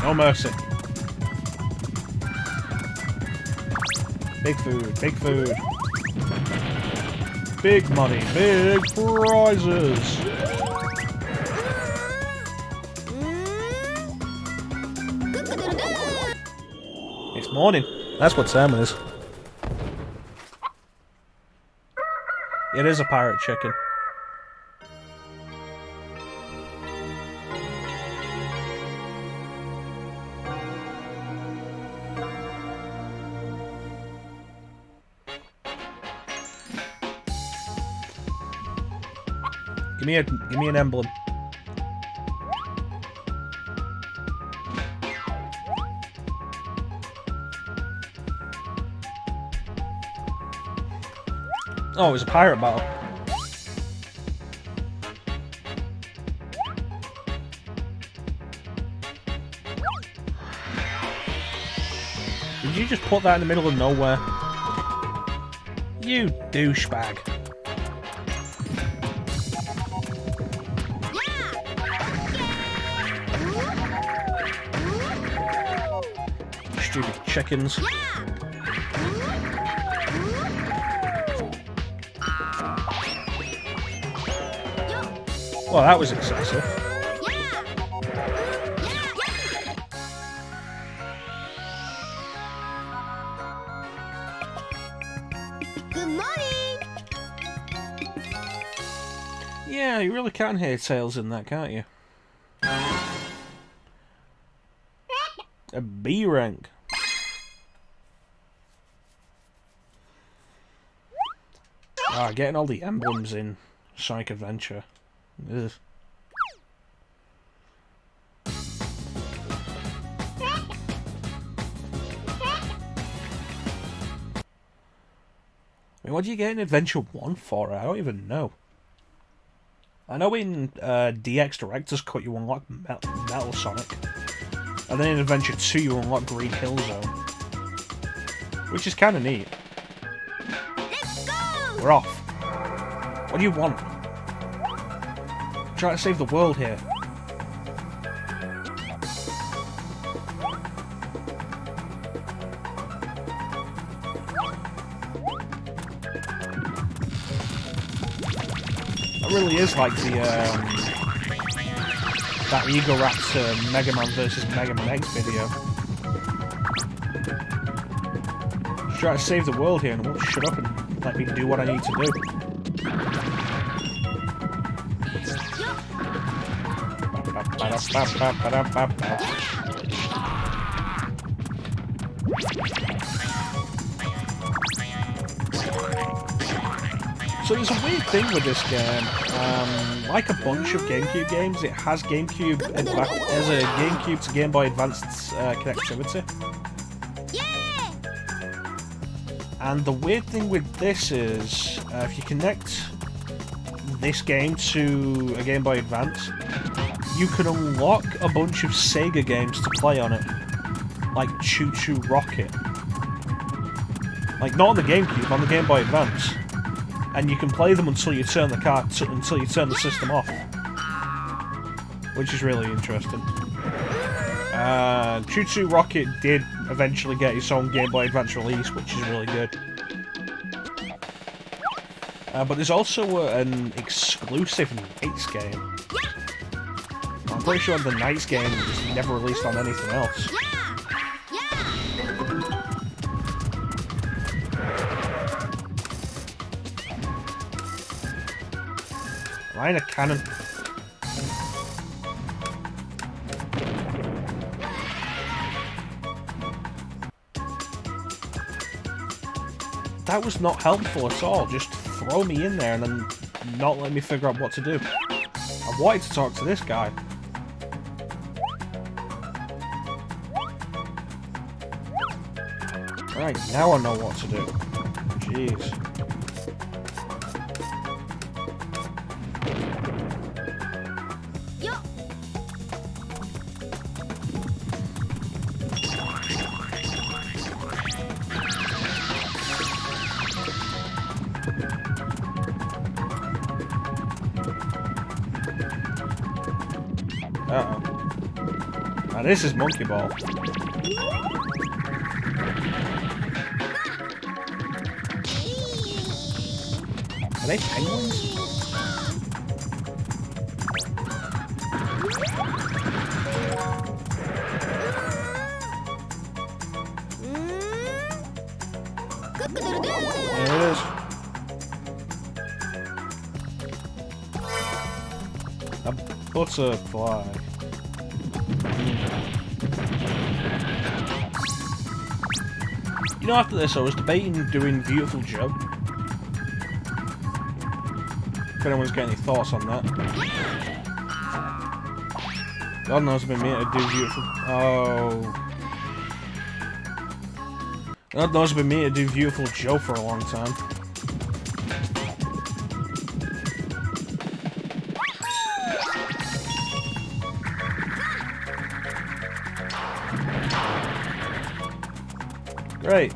Speaker 1: No mercy. Big food, big food. Big money, big prizes. It's morning. That's what salmon is. It is a pirate chicken. Give me an emblem. Oh, it was a pirate battle. Did you just put that in the middle of nowhere? You douchebag. Stupid chickens. Well, that was excessive.
Speaker 2: Good morning.
Speaker 1: Yeah, you really can hear Tails in that, can't you? A B rank. Ah, getting all the emblems in Sonic Adventure. Ugh. I mean, what do you get in Adventure 1 for? I don't even know. I know in DX Director's Cut you unlock Metal Sonic. And then in Adventure 2 you unlock Green Hill Zone. Which is kind of neat.
Speaker 2: Let's go.
Speaker 1: We're off. What do you want? Trying to save the world here. That really is like the that Ego Raptor Mega Man vs Mega Man X video. Just trying to save the world here and it won't shut up and let me do what I need to do. So there's a weird thing with this game. Like a bunch of GameCube games, it has GameCube as a GameCube to Game Boy Advanced connectivity. And the weird thing with this is, if you connect this game to a Game Boy Advance, you can unlock a bunch of Sega games to play on it, like Choo Choo Rocket. Like not on the GameCube, on the Game Boy Advance. And you can play them until you turn the until you turn the system off, which is really interesting. Choo Choo Rocket did eventually get its own Game Boy Advance release, which is really good. But there's also an exclusive Knights game. I'm pretty sure the Knights game is never released on anything else. Line of cannon. That was not helpful at all. Just throw me in there and then not let me figure out what to do. I wanted to talk to this guy. Right, now I know what to do. Jeez. Uh-oh. Now this is Monkey Ball. Are they penguins? There it is. A butterfly. You know, after this I was debating doing Beautiful Joe. If anyone's got any thoughts on that. God knows I've been meaning to do Beautiful... Oh... God knows I've been meaning to do Beautiful Joe for a long time. Great.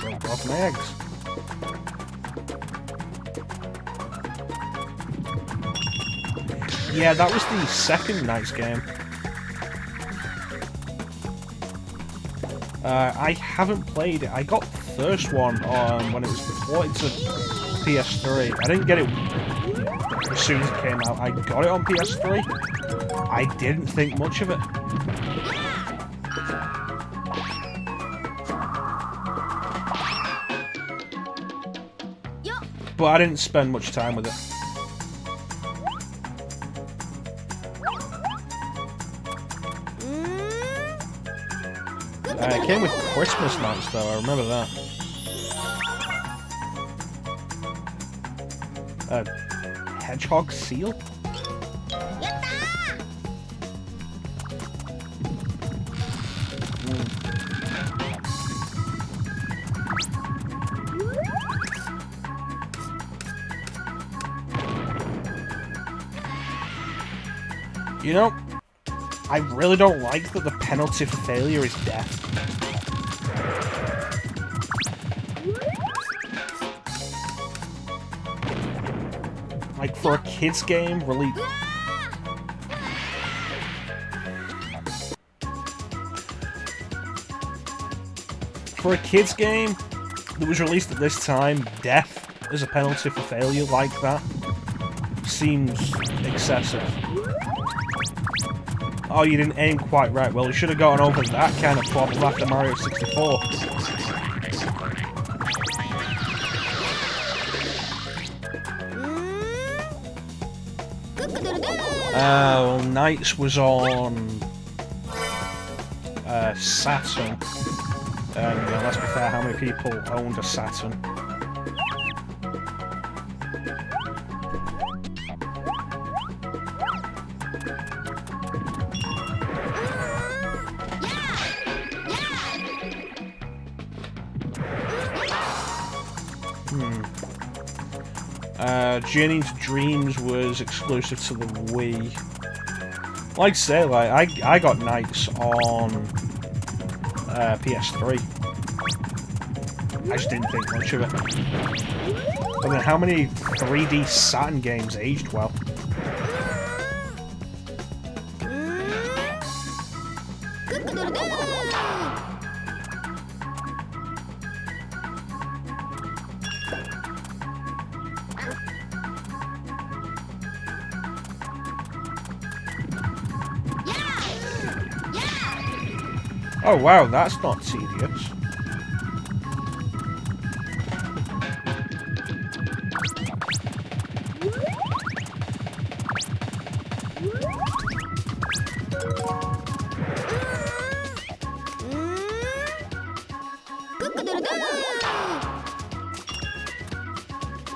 Speaker 1: Broke off my eggs. Yeah, that was the second Knights game. I haven't played it. I got the first one on when it was ported to PS3. I didn't get it as soon as it came out. I got it on PS3. I didn't think much of it. But I didn't spend much time with it. It came with Christmas Nights though, I remember that. Hedgehog seal? You know, I really don't like that the penalty for failure is death. Like, for a kid's game, really... For a kid's game that was released at this time, death is a penalty for failure like that seems excessive. Oh, you didn't aim quite right. Well, you should have gotten over that kind of problem after Mario 64. Well, Knights was on Saturn. And let's be fair, how many people owned a Saturn? Journey into Dreams was exclusive to the Wii. Like I say, like I got Knights on PS3. I just didn't think much of it. I mean, how many 3D Saturn games aged well? Oh wow, that's not tedious.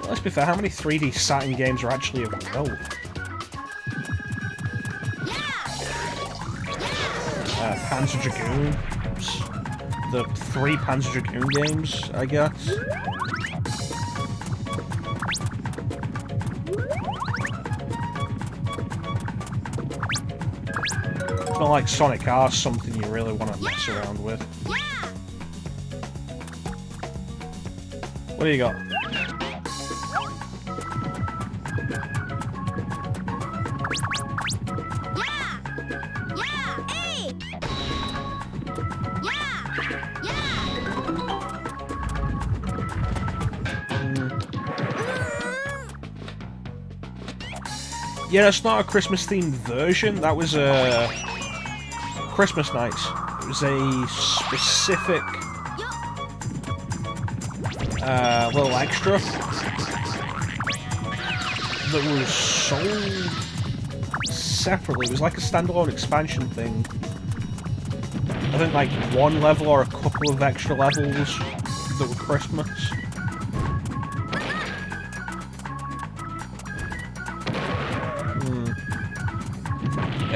Speaker 1: Let's be fair, how many 3D Saturn games are actually available? Panzer Dragoons. The 3 Panzer Dragoon games, I guess. It's not like Sonic R, something you really want to mess around with. What do you got? Yeah, it's not a Christmas-themed version. That was a Christmas Nights. It was a specific little extra that was sold separately. It was like a standalone expansion thing. I think like one level or a couple of extra levels that were Christmas.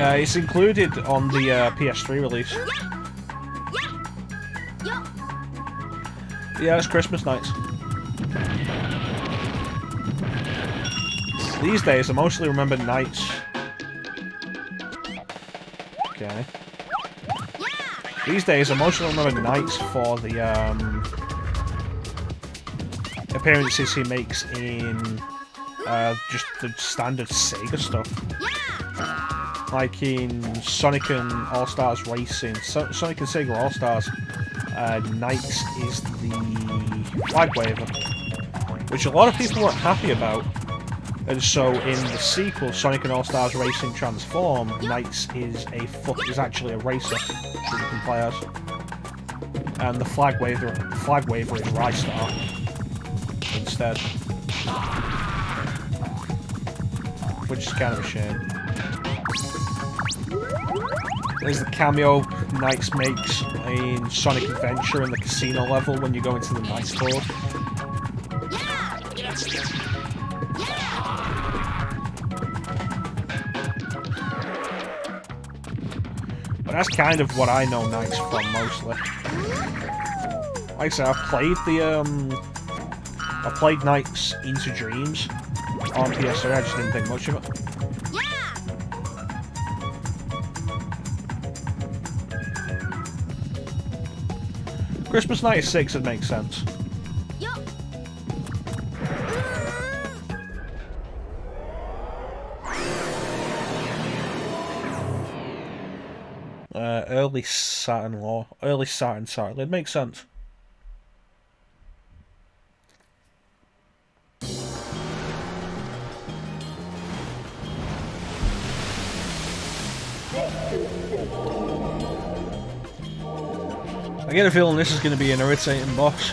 Speaker 1: It's included on the PS3 release. Yeah, it's Christmas Nights. These days, I mostly remember Nights. Okay. These days, I mostly remember Nights for the appearances he makes in just the standard Sega stuff. Like in Sonic and All-Stars Racing, Sonic and Sega All-Stars, Knights is the flag waver, which a lot of people weren't happy about. And so in the sequel, Sonic and All-Stars Racing Transform, Knights is actually a racer that you can play as, and the flag waver is Rystar instead, which is kind of a shame. There's the cameo Knights makes in Sonic Adventure in the casino level when you go into the Knights board. But that's kind of what I know Knights from mostly. Like I said, I played Knights Into Dreams on PS3. I just didn't think much of it. Christmas 96 would make sense. Early Saturn title. It makes sense. I get a feeling this is going to be an irritating boss.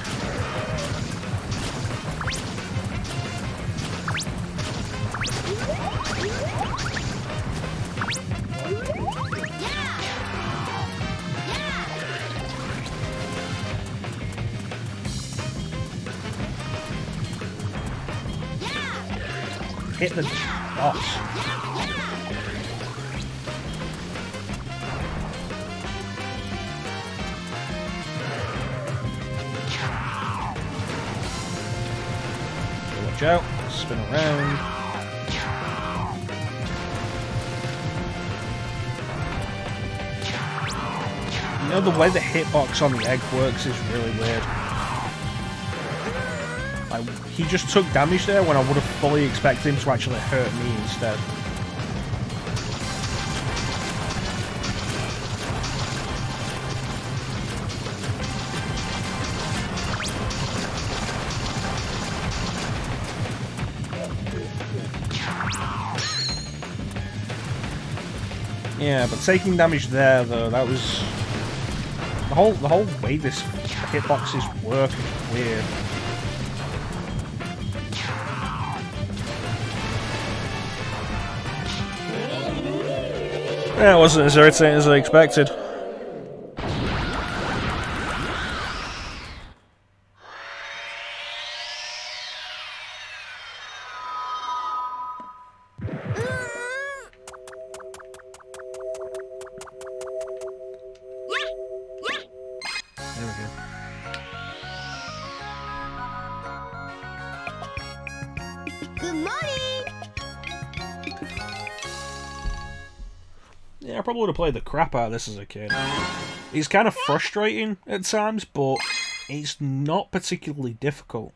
Speaker 1: Hit the boss. Watch out, spin around. You know, the way the hitbox on the egg works is really weird. He just took damage there when I would have fully expected him to actually hurt me instead. Yeah, but taking damage there though, that was the whole way this hitboxes work is weird. Yeah, it wasn't as irritating as I expected. There we go.
Speaker 2: Good morning.
Speaker 1: Yeah, I probably would have played the crap out of this as a kid. It's kind of frustrating at times, but it's not particularly difficult.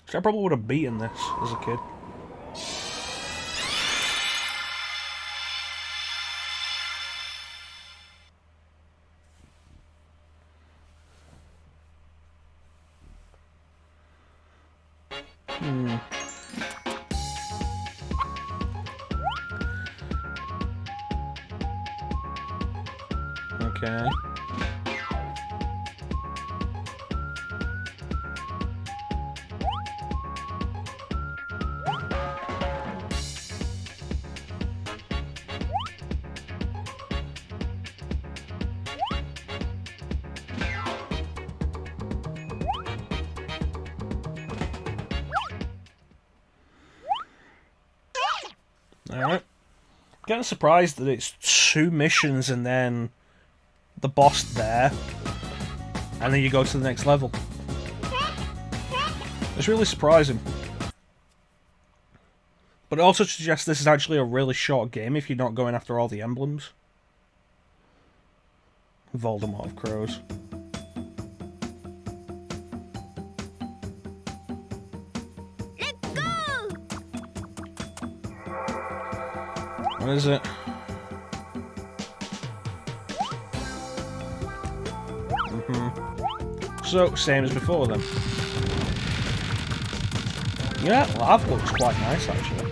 Speaker 1: So I probably would have beaten this as a kid. Okay. Alright. Kind of surprised that it's 2 missions and then the boss there, and then you go to the next level. It's really surprising. But it also suggests this is actually a really short game if you're not going after all the emblems. Voldemort of Crows.
Speaker 2: Let's go.
Speaker 1: What is it? So, same as before then. Yeah, lava looks quite nice actually.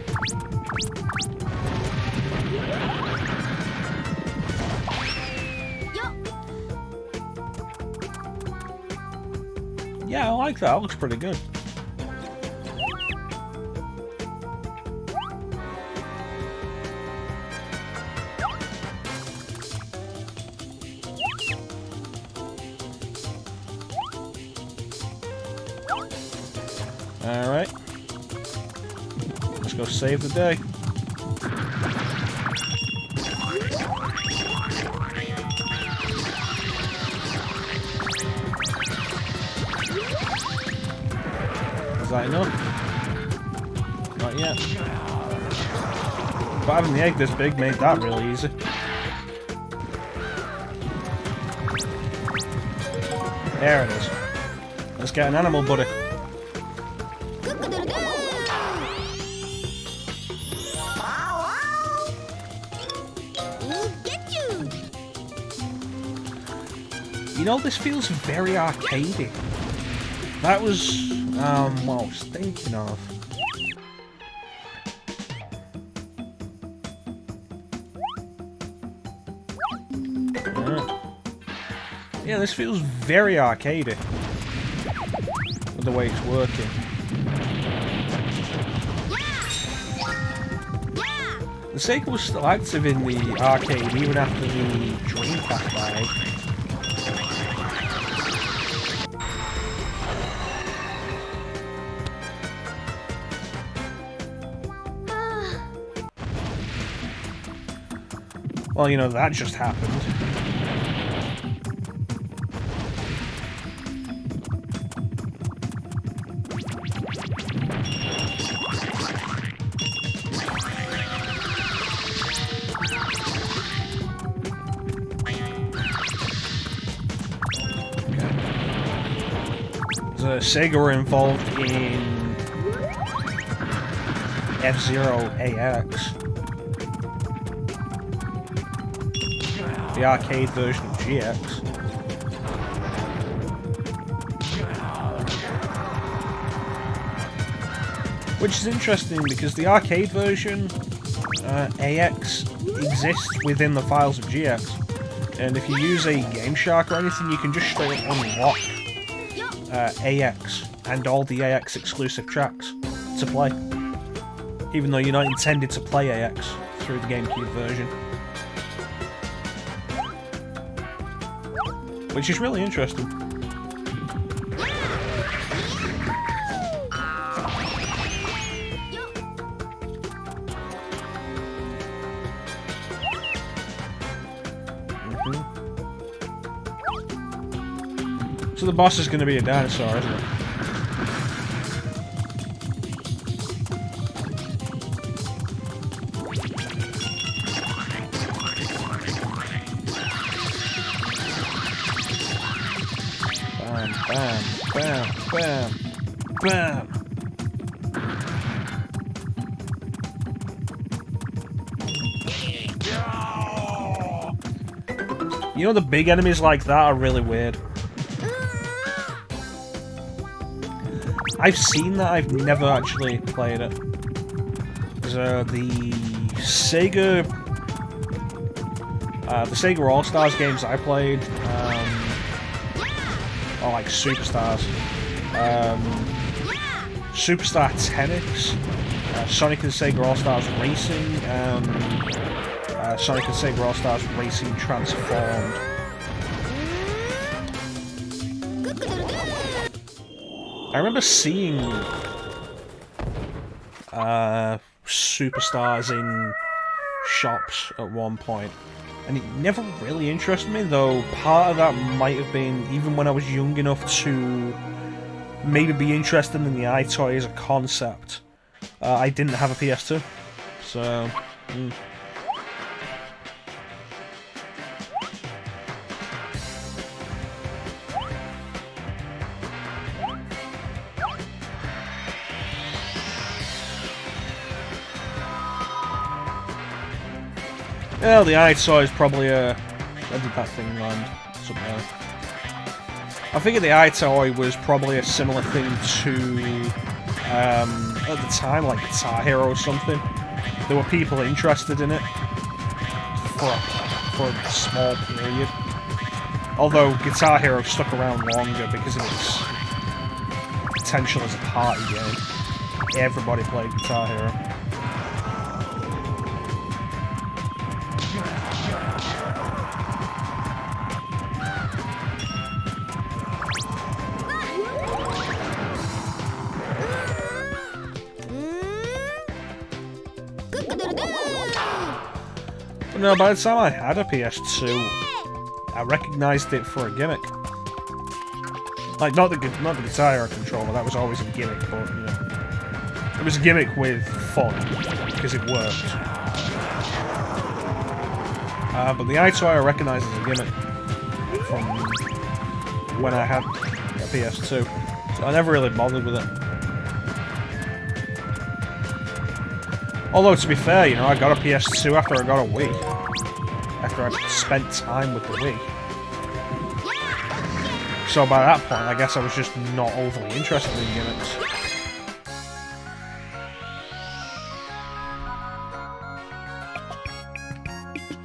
Speaker 1: Yeah, I like that. That looks pretty good. Alright. Let's go save the day. Is that enough? Not yet. But having the egg this big made that really easy. There it is. Let's get an animal buddy. You know, this feels very arcadey. That was, what I was thinking of. Yeah, this feels very arcadey with the way it's working. The Sega was still active in the arcade even after the Dreamcast died. Well, you know, that just happened. Sega were involved in F-Zero AX, the arcade version of GX. Which is interesting because the arcade version, AX, exists within the files of GX. And if you use a Game Shark or anything, you can just straight up unlock AX and all the AX exclusive tracks to play, even though you're not intended to play AX through the GameCube version, which is really interesting. So the boss is going to be a dinosaur, isn't it? Bam, bam, bam, bam, bam. You know, the big enemies like that are really weird. I've seen that, I've never actually played it. The Sega All-Stars games I played, are like Superstars. Superstar Tennis, Sonic and Sega All-Stars Racing, and Sonic and Sega All-Stars Racing Transformed. I remember seeing Superstars in shops at one point, and it never really interested me, though part of that might have been, even when I was young enough to maybe be interested in the iToy as a concept, I didn't have a PS2, so... Well, the iToy is probably a... Where did that thing land? Somewhere. I figure the iToy was probably a similar thing to, at the time, like Guitar Hero or something. There were people interested in it for a small period. Although Guitar Hero stuck around longer because of its potential as a party game. Everybody played Guitar Hero. No, by the time I had a PS2, I recognised it for a gimmick. Like, not the Guitar Hero controller, that was always a gimmick, but, you know. It was a gimmick with fun, because it worked. But the iToy I recognised as a gimmick from when I had a PS2. So I never really bothered with it. Although, to be fair, you know, I got a PS2 after I got a Wii. After I spent time with the Wii. So by that point, I guess I was just not overly interested in gimmicks.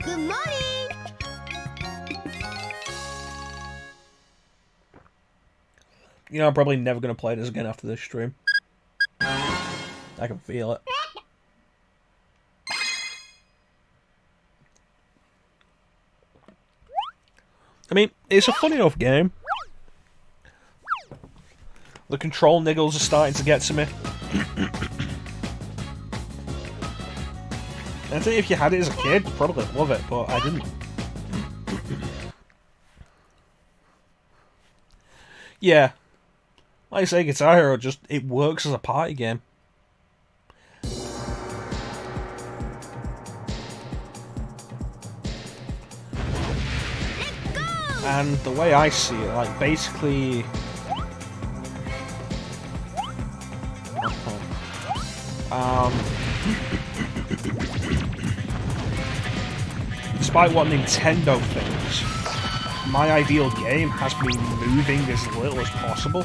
Speaker 2: Good morning.
Speaker 1: You know, I'm probably never going to play this again after this stream. I can feel it. I mean, it's a fun enough game. The control niggles are starting to get to me. I think if you had it as a kid, you'd probably love it, but I didn't. Yeah. Like I say, Guitar Hero it works as a party game. And the way I see it, like, basically... despite what Nintendo thinks, my ideal game has been moving as little as possible.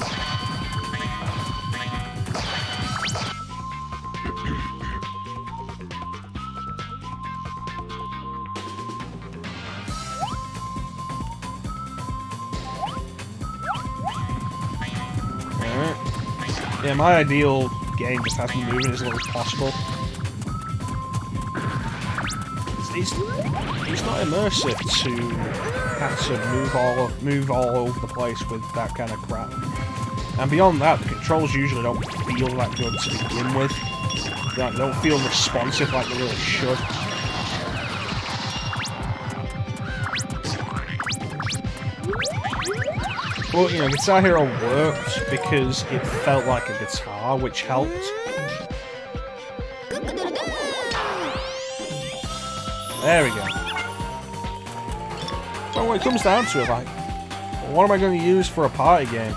Speaker 1: Yeah, my ideal game just has me moving as little as possible. It's not immersive to have to move all over the place with that kind of crap. And beyond that, the controls usually don't feel that good to begin with. They don't feel responsive like they really should. But, you know, Guitar Hero worked because it felt like a guitar, which helped. There we go. So when it comes down to it, like, what am I going to use for a party game?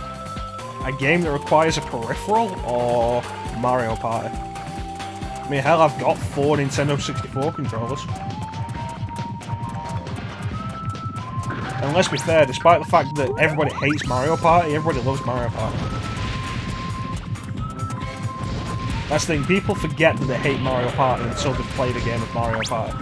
Speaker 1: A game that requires a peripheral, or Mario Party? I mean, hell, I've got 4 Nintendo 64 controllers. And let's be fair, despite the fact that everybody hates Mario Party, everybody loves Mario Party. That's the thing, people forget that they hate Mario Party until they've played a game of Mario Party.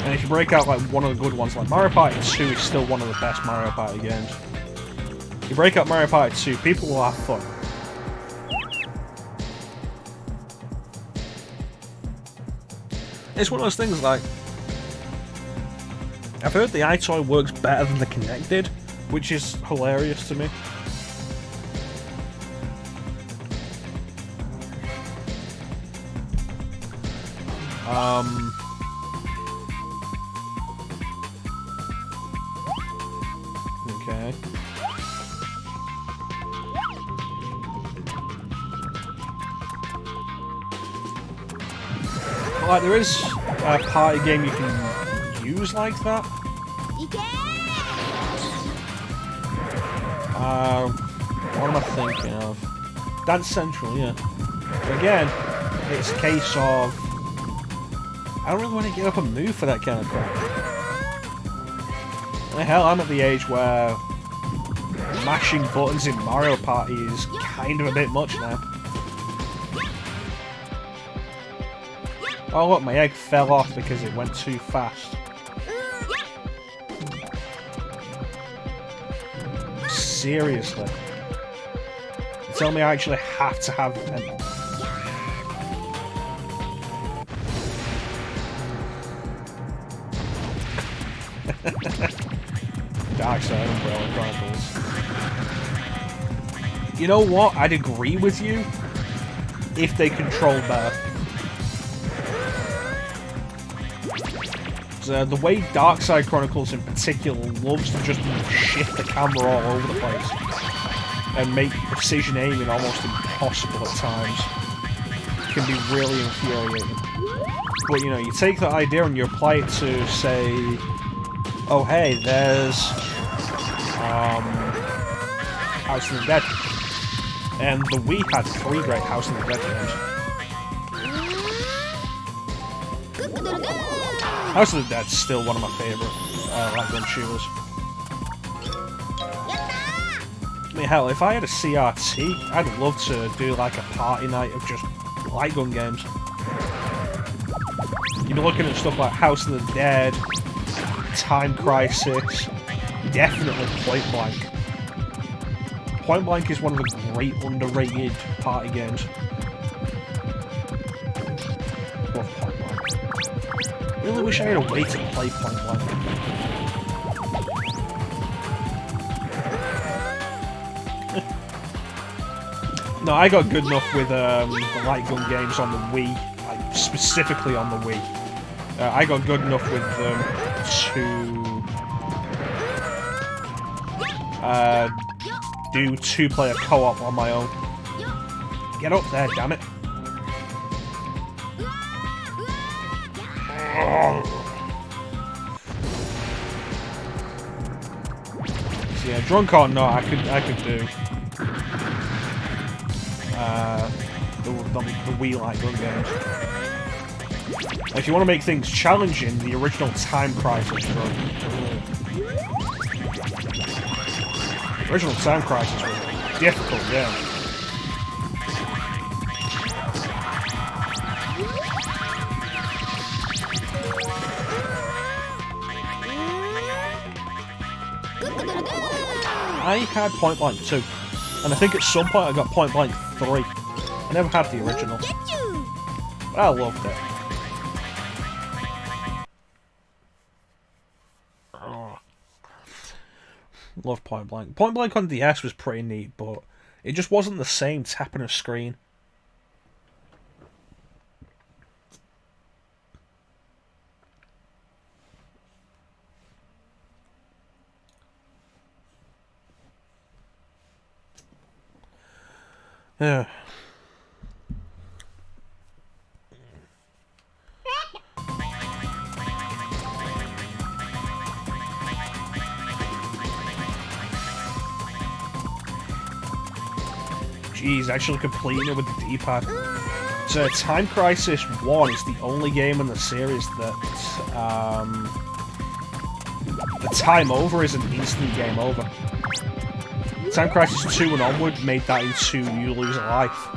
Speaker 1: And if you break out like one of the good ones, like Mario Party 2 is still one of the best Mario Party games. You break up Mario Party 2, people will have fun. It's one of those things like... I've heard the iToy works better than the Kinect did, which is hilarious to me. Okay. Like, there is a party game you can use like that. What am I thinking of? Dance Central, yeah. But again, it's a case of... I don't really want to get up and move for that kind of crap. And hell, I'm at the age where mashing buttons in Mario Party is kind of a bit much now. Oh look, my egg fell off because it went too fast. Seriously. You tell me I actually have to have an... Dark Side Umbrella Chronicles. You know what? I'd agree with you if they controlled better. The way Dark Side Chronicles in particular loves to just shift the camera all over the place and make precision aiming almost impossible at times can be really infuriating. But you know, you take that idea and you apply it to, say, oh hey, there's House of the Dead. And the Wii had 3 great House of the Dead games. House of the Dead's still one of my favourite light gun shooters. I mean, hell, if I had a CRT, I'd love to do like a party night of just light gun games. You'd be looking at stuff like House of the Dead, Time Crisis, definitely Point Blank. Point Blank is one of the great underrated party games. Love Point Blank. Really wish I had a way to play Point Blank. No, I got good enough with the light gun games on the Wii, like specifically on the Wii. I got good enough with them to do two-player co-op on my own. Get up there, damn it! So yeah, drunk or not, I could do. The Wii light gun games. If you want to make things challenging, the original Time Crisis run. The original Time Crisis was a difficult game. I had Point Blank 2, and I think at some point I got Point Blank 3. I never had the original, but I loved it. Oh. Love Point Blank. Point Blank on DS was pretty neat, but it just wasn't the same tapping a screen. Yeah. Jeez, actually completing it with the D-pad. So Time Crisis 1 is the only game in the series that the time over is an instant game over. Time Crisis 2 and onward made that into you lose a life.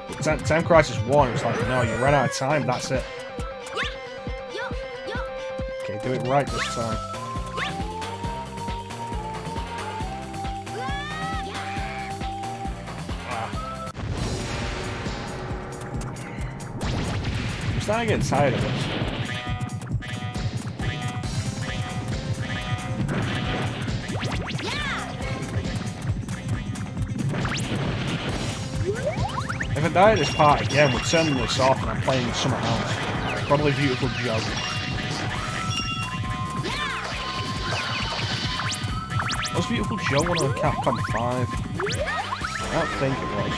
Speaker 1: But Time Crisis 1, it was like, no, you ran out of time, that's it. Okay, do it right this time. I'm starting to get tired of this. If I die at this part again, we're turning this off and I'm playing something else. Probably Beautiful Joe. Was Beautiful Joe one on Capcom 5? I don't think it was.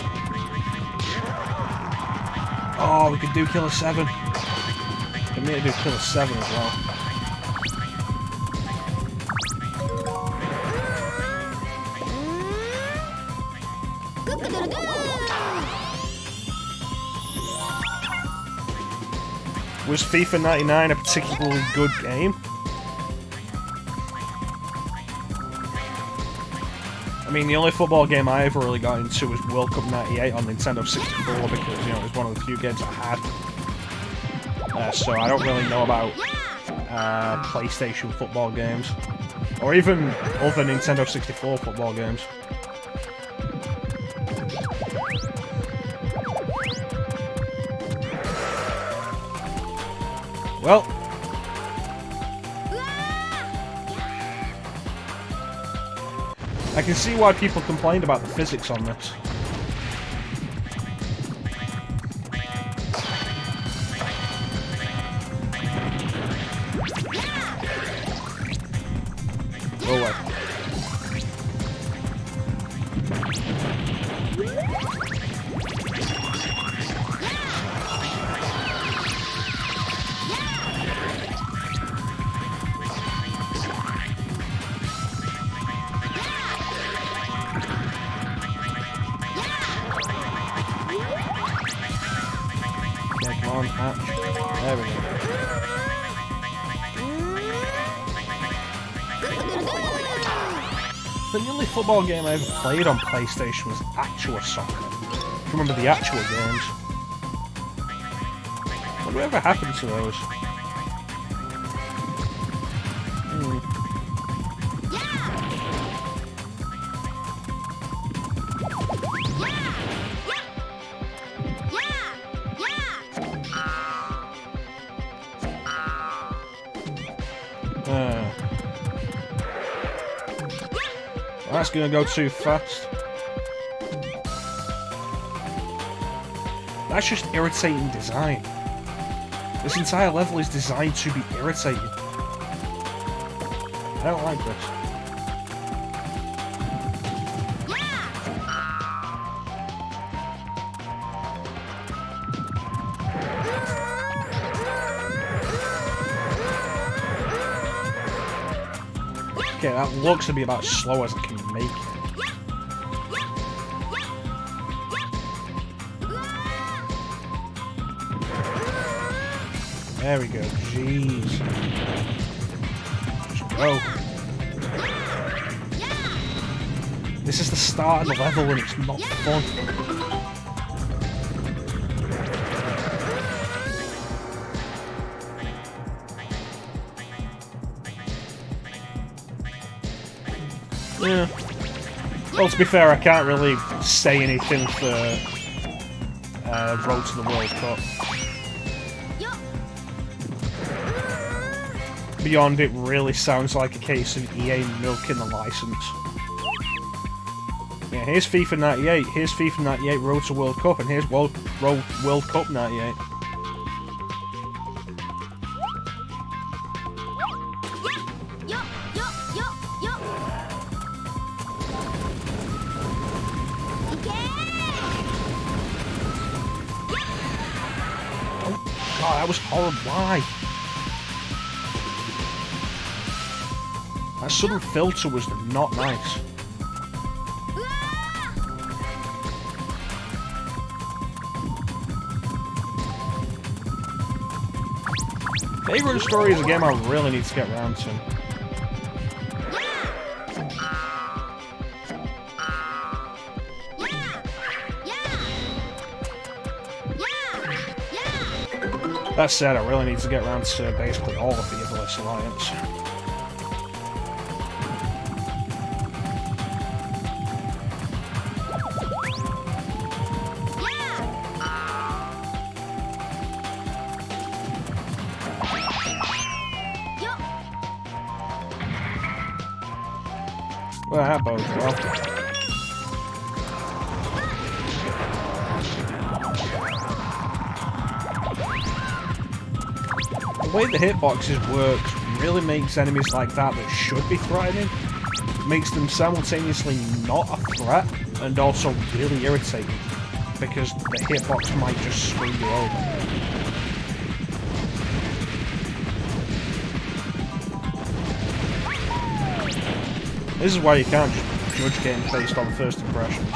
Speaker 1: Oh, we could do Killer 7. We need to do Killer 7 as well. Was FIFA 99 a particularly good game? I mean, the only football game I ever really got into was World Cup 98 on Nintendo 64 because, you know, it was one of the few games I had. So I don't really know about PlayStation football games. Or even other Nintendo 64 football games. Well, I can see why people complained about the physics on this. Go away. On hatch. There we go. The only football game I ever played on PlayStation was Actua Soccer. remember the actual games. Whatever happened to those? That's gonna go too fast. That's just irritating design. This entire level is designed to be irritating. I don't like this. Okay, that looks to be about as slow as I can make it. There we go, jeez. Just go. This is the start of the level and it's not fun. Yeah. Well, to be fair, I can't really say anything for Road to the World Cup. Beyond, it really sounds like a case of EA milking the license. Yeah, here's FIFA 98, here's FIFA 98 Road to World Cup, and here's World Cup 98. God, that was horrible. Why? That sudden filter was not nice. Vagrant Story is a game I really need to get around to. That said, I really need to get around to basically all of the Otherless Alliance. Well, that bodes well. The way the hitboxes work really makes enemies like that should be threatening, makes them simultaneously not a threat and also really irritating, because the hitbox might just screw you over. This is why you can't just judge games based on first impressions.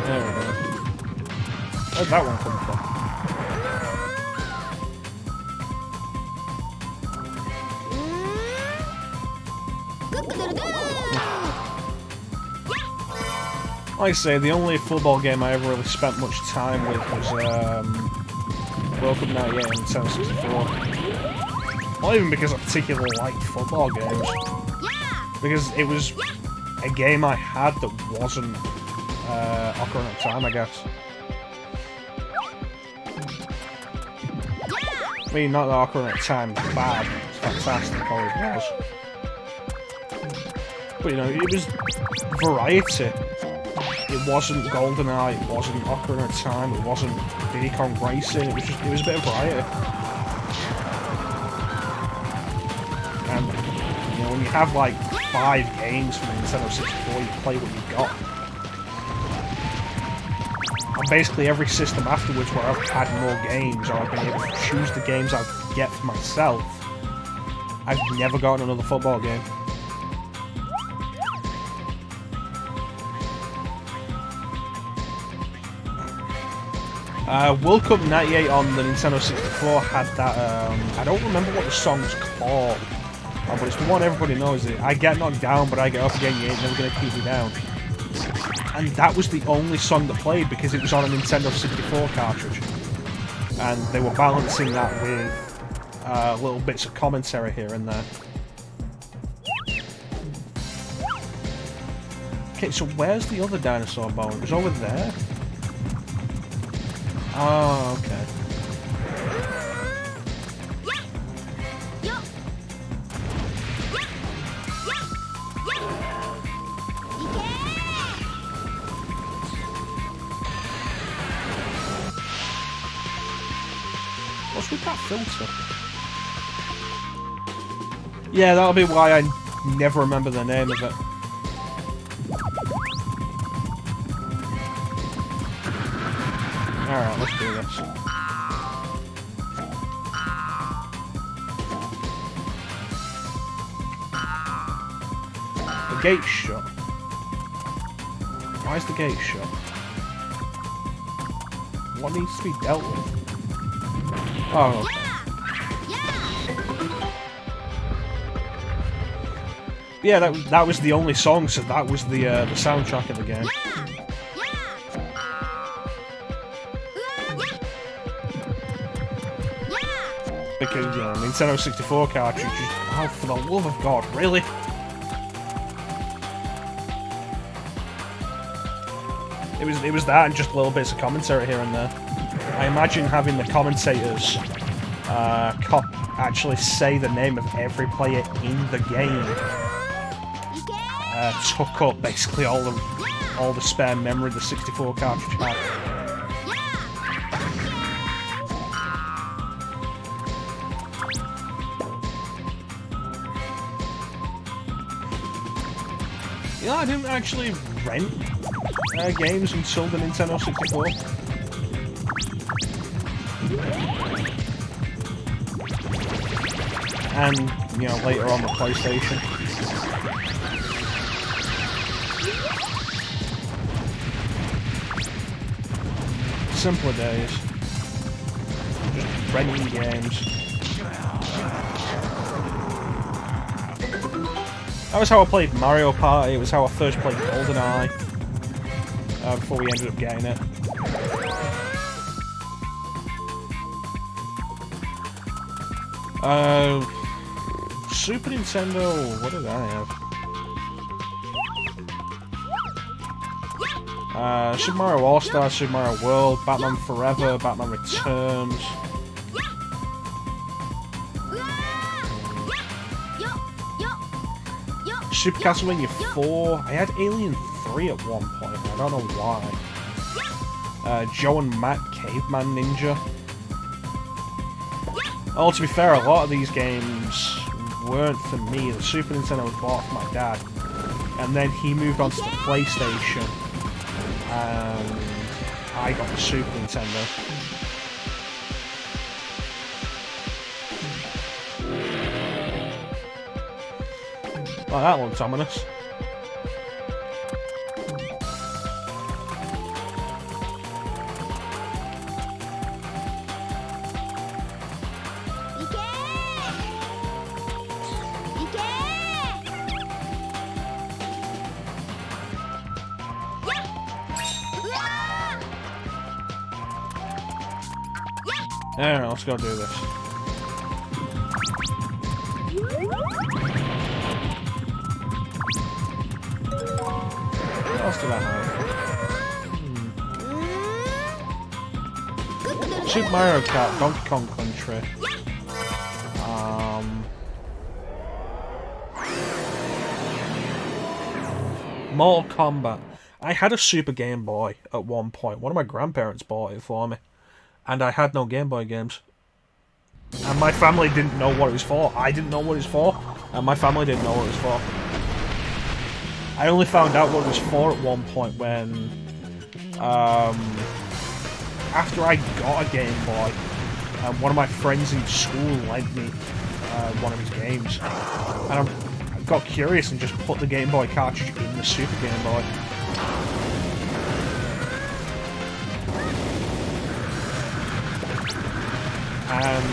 Speaker 1: There we go. Where'd that one come from? Like I say, the only football game I ever really spent much time with was World Cup 98 and Nintendo 64. Not even because I particularly liked football games, because it was a game I had that wasn't Ocarina of Time, I guess. I mean, not that Ocarina of Time is bad, it's fantastic, always was. But you know, it was variety. It wasn't GoldenEye, it wasn't Ocarina of Time, it wasn't Diddy Kong Racing, it was a bit of variety. And, you know, when you have like 5 games from the Nintendo 64, you play what you got. I basically every system afterwards where I've had more games or I've been able to choose the games I get for myself, I've never gotten another football game. World Cup 98 on the Nintendo 64 had that, I don't remember what the song's called, but it's the one everybody knows. I get knocked down, but I get up again, you ain't never gonna keep me down. And that was the only song that played because it was on a Nintendo 64 cartridge. And they were balancing that with little bits of commentary here and there. Okay, so where's the other dinosaur bone? It was over there? Oh, okay. What's with that filter? Yeah, that'll be why I never remember the name of it. Alright, let's do this. The gate's shut. Why is the gate shut? What needs to be dealt with? Oh, okay. Yeah, that was the only song, so that was the soundtrack of the game. Because, you know, Nintendo 64 cartridge, oh, for the love of God, really? It was that and just little bits of commentary here and there. I imagine having the commentators actually say the name of every player in the game took up basically all the spare memory the 64 cartridge had. Yeah, I didn't actually rent games until the Nintendo 64. And, you know, later on the PlayStation. Simpler days. Just renting games. That was how I played Mario Party, it was how I first played GoldenEye. Before we ended up getting it. Super Nintendo, what did I have? Super Mario All-Star, Super Mario World, Batman Forever, Batman Returns. Super Castlevania 4. I had Alien 3 at one point, I don't know why. Joe and Matt, Caveman Ninja. Oh, to be fair, a lot of these games weren't for me. The Super Nintendo was bought for my dad. And then he moved on to the PlayStation. And I got the Super Nintendo. Well, that looks ominous. Alright, let's go do this. What else did I have? Super Mario Kart, Donkey Kong Country. Mortal Kombat. I had a Super Game Boy at one point. One of my grandparents bought it for me. And I had no Game Boy games. And my family didn't know what it was for. I didn't know what it was for. And my family didn't know what it was for. I only found out what it was for at one point when after I got a Game Boy, one of my friends in school lent me one of his games, and I got curious and just put the Game Boy cartridge in the Super Game Boy. And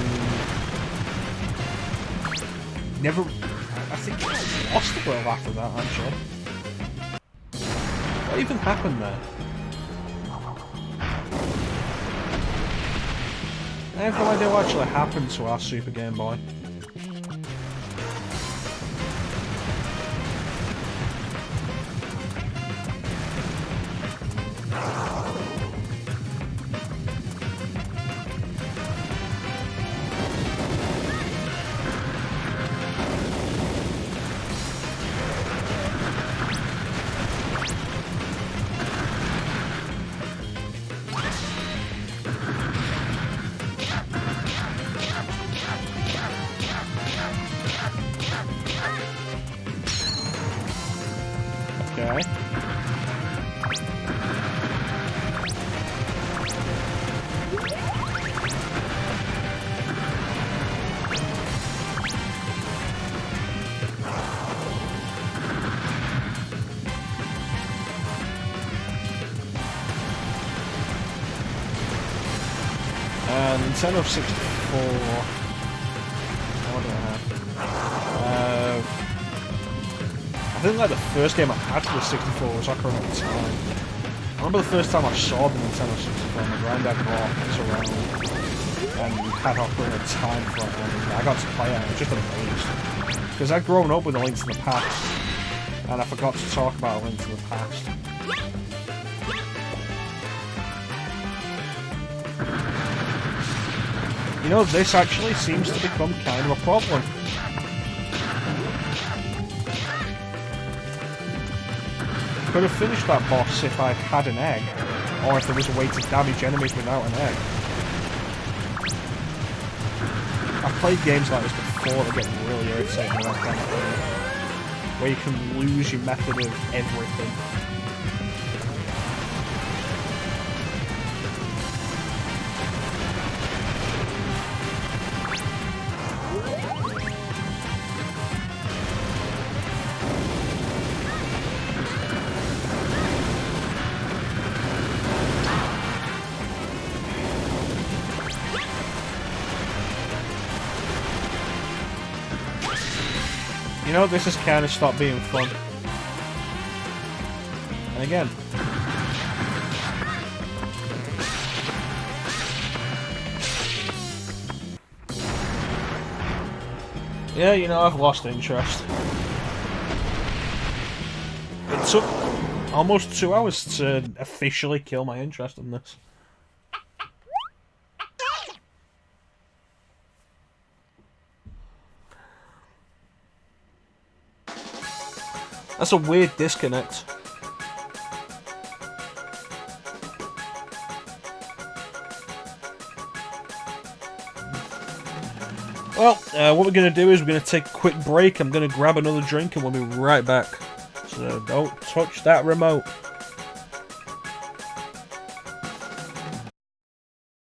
Speaker 1: never, I think I lost the world after that, actually. What even happened there? I have no idea what actually happened to our Super Game Boy. Okay. Nintendo 64. What do I have? I think like the first game I had for the 64 was Ocarina of Time. I remember the first time I saw the Nintendo 64, my granddad brought it around and had Ocarina of Time for it, and I got to play it and I was just amazed. Because I'd grown up with A Link to the Past, and I forgot to talk about A Link to the Past. You know, this actually seems to become kind of a problem. Could have finished that boss if I had an egg, or if there was a way to damage enemies without an egg. I've played games like this before that get really irritating when I can't play it, where you can lose your method of everything. You know, this has kind of stopped being fun. And again. Yeah, you know, I've lost interest. It took almost 2 hours to officially kill my interest in this. That's a weird disconnect. Well, what we're going to do is we're going to take a quick break. I'm going to grab another drink and we'll be right back. So don't touch that remote.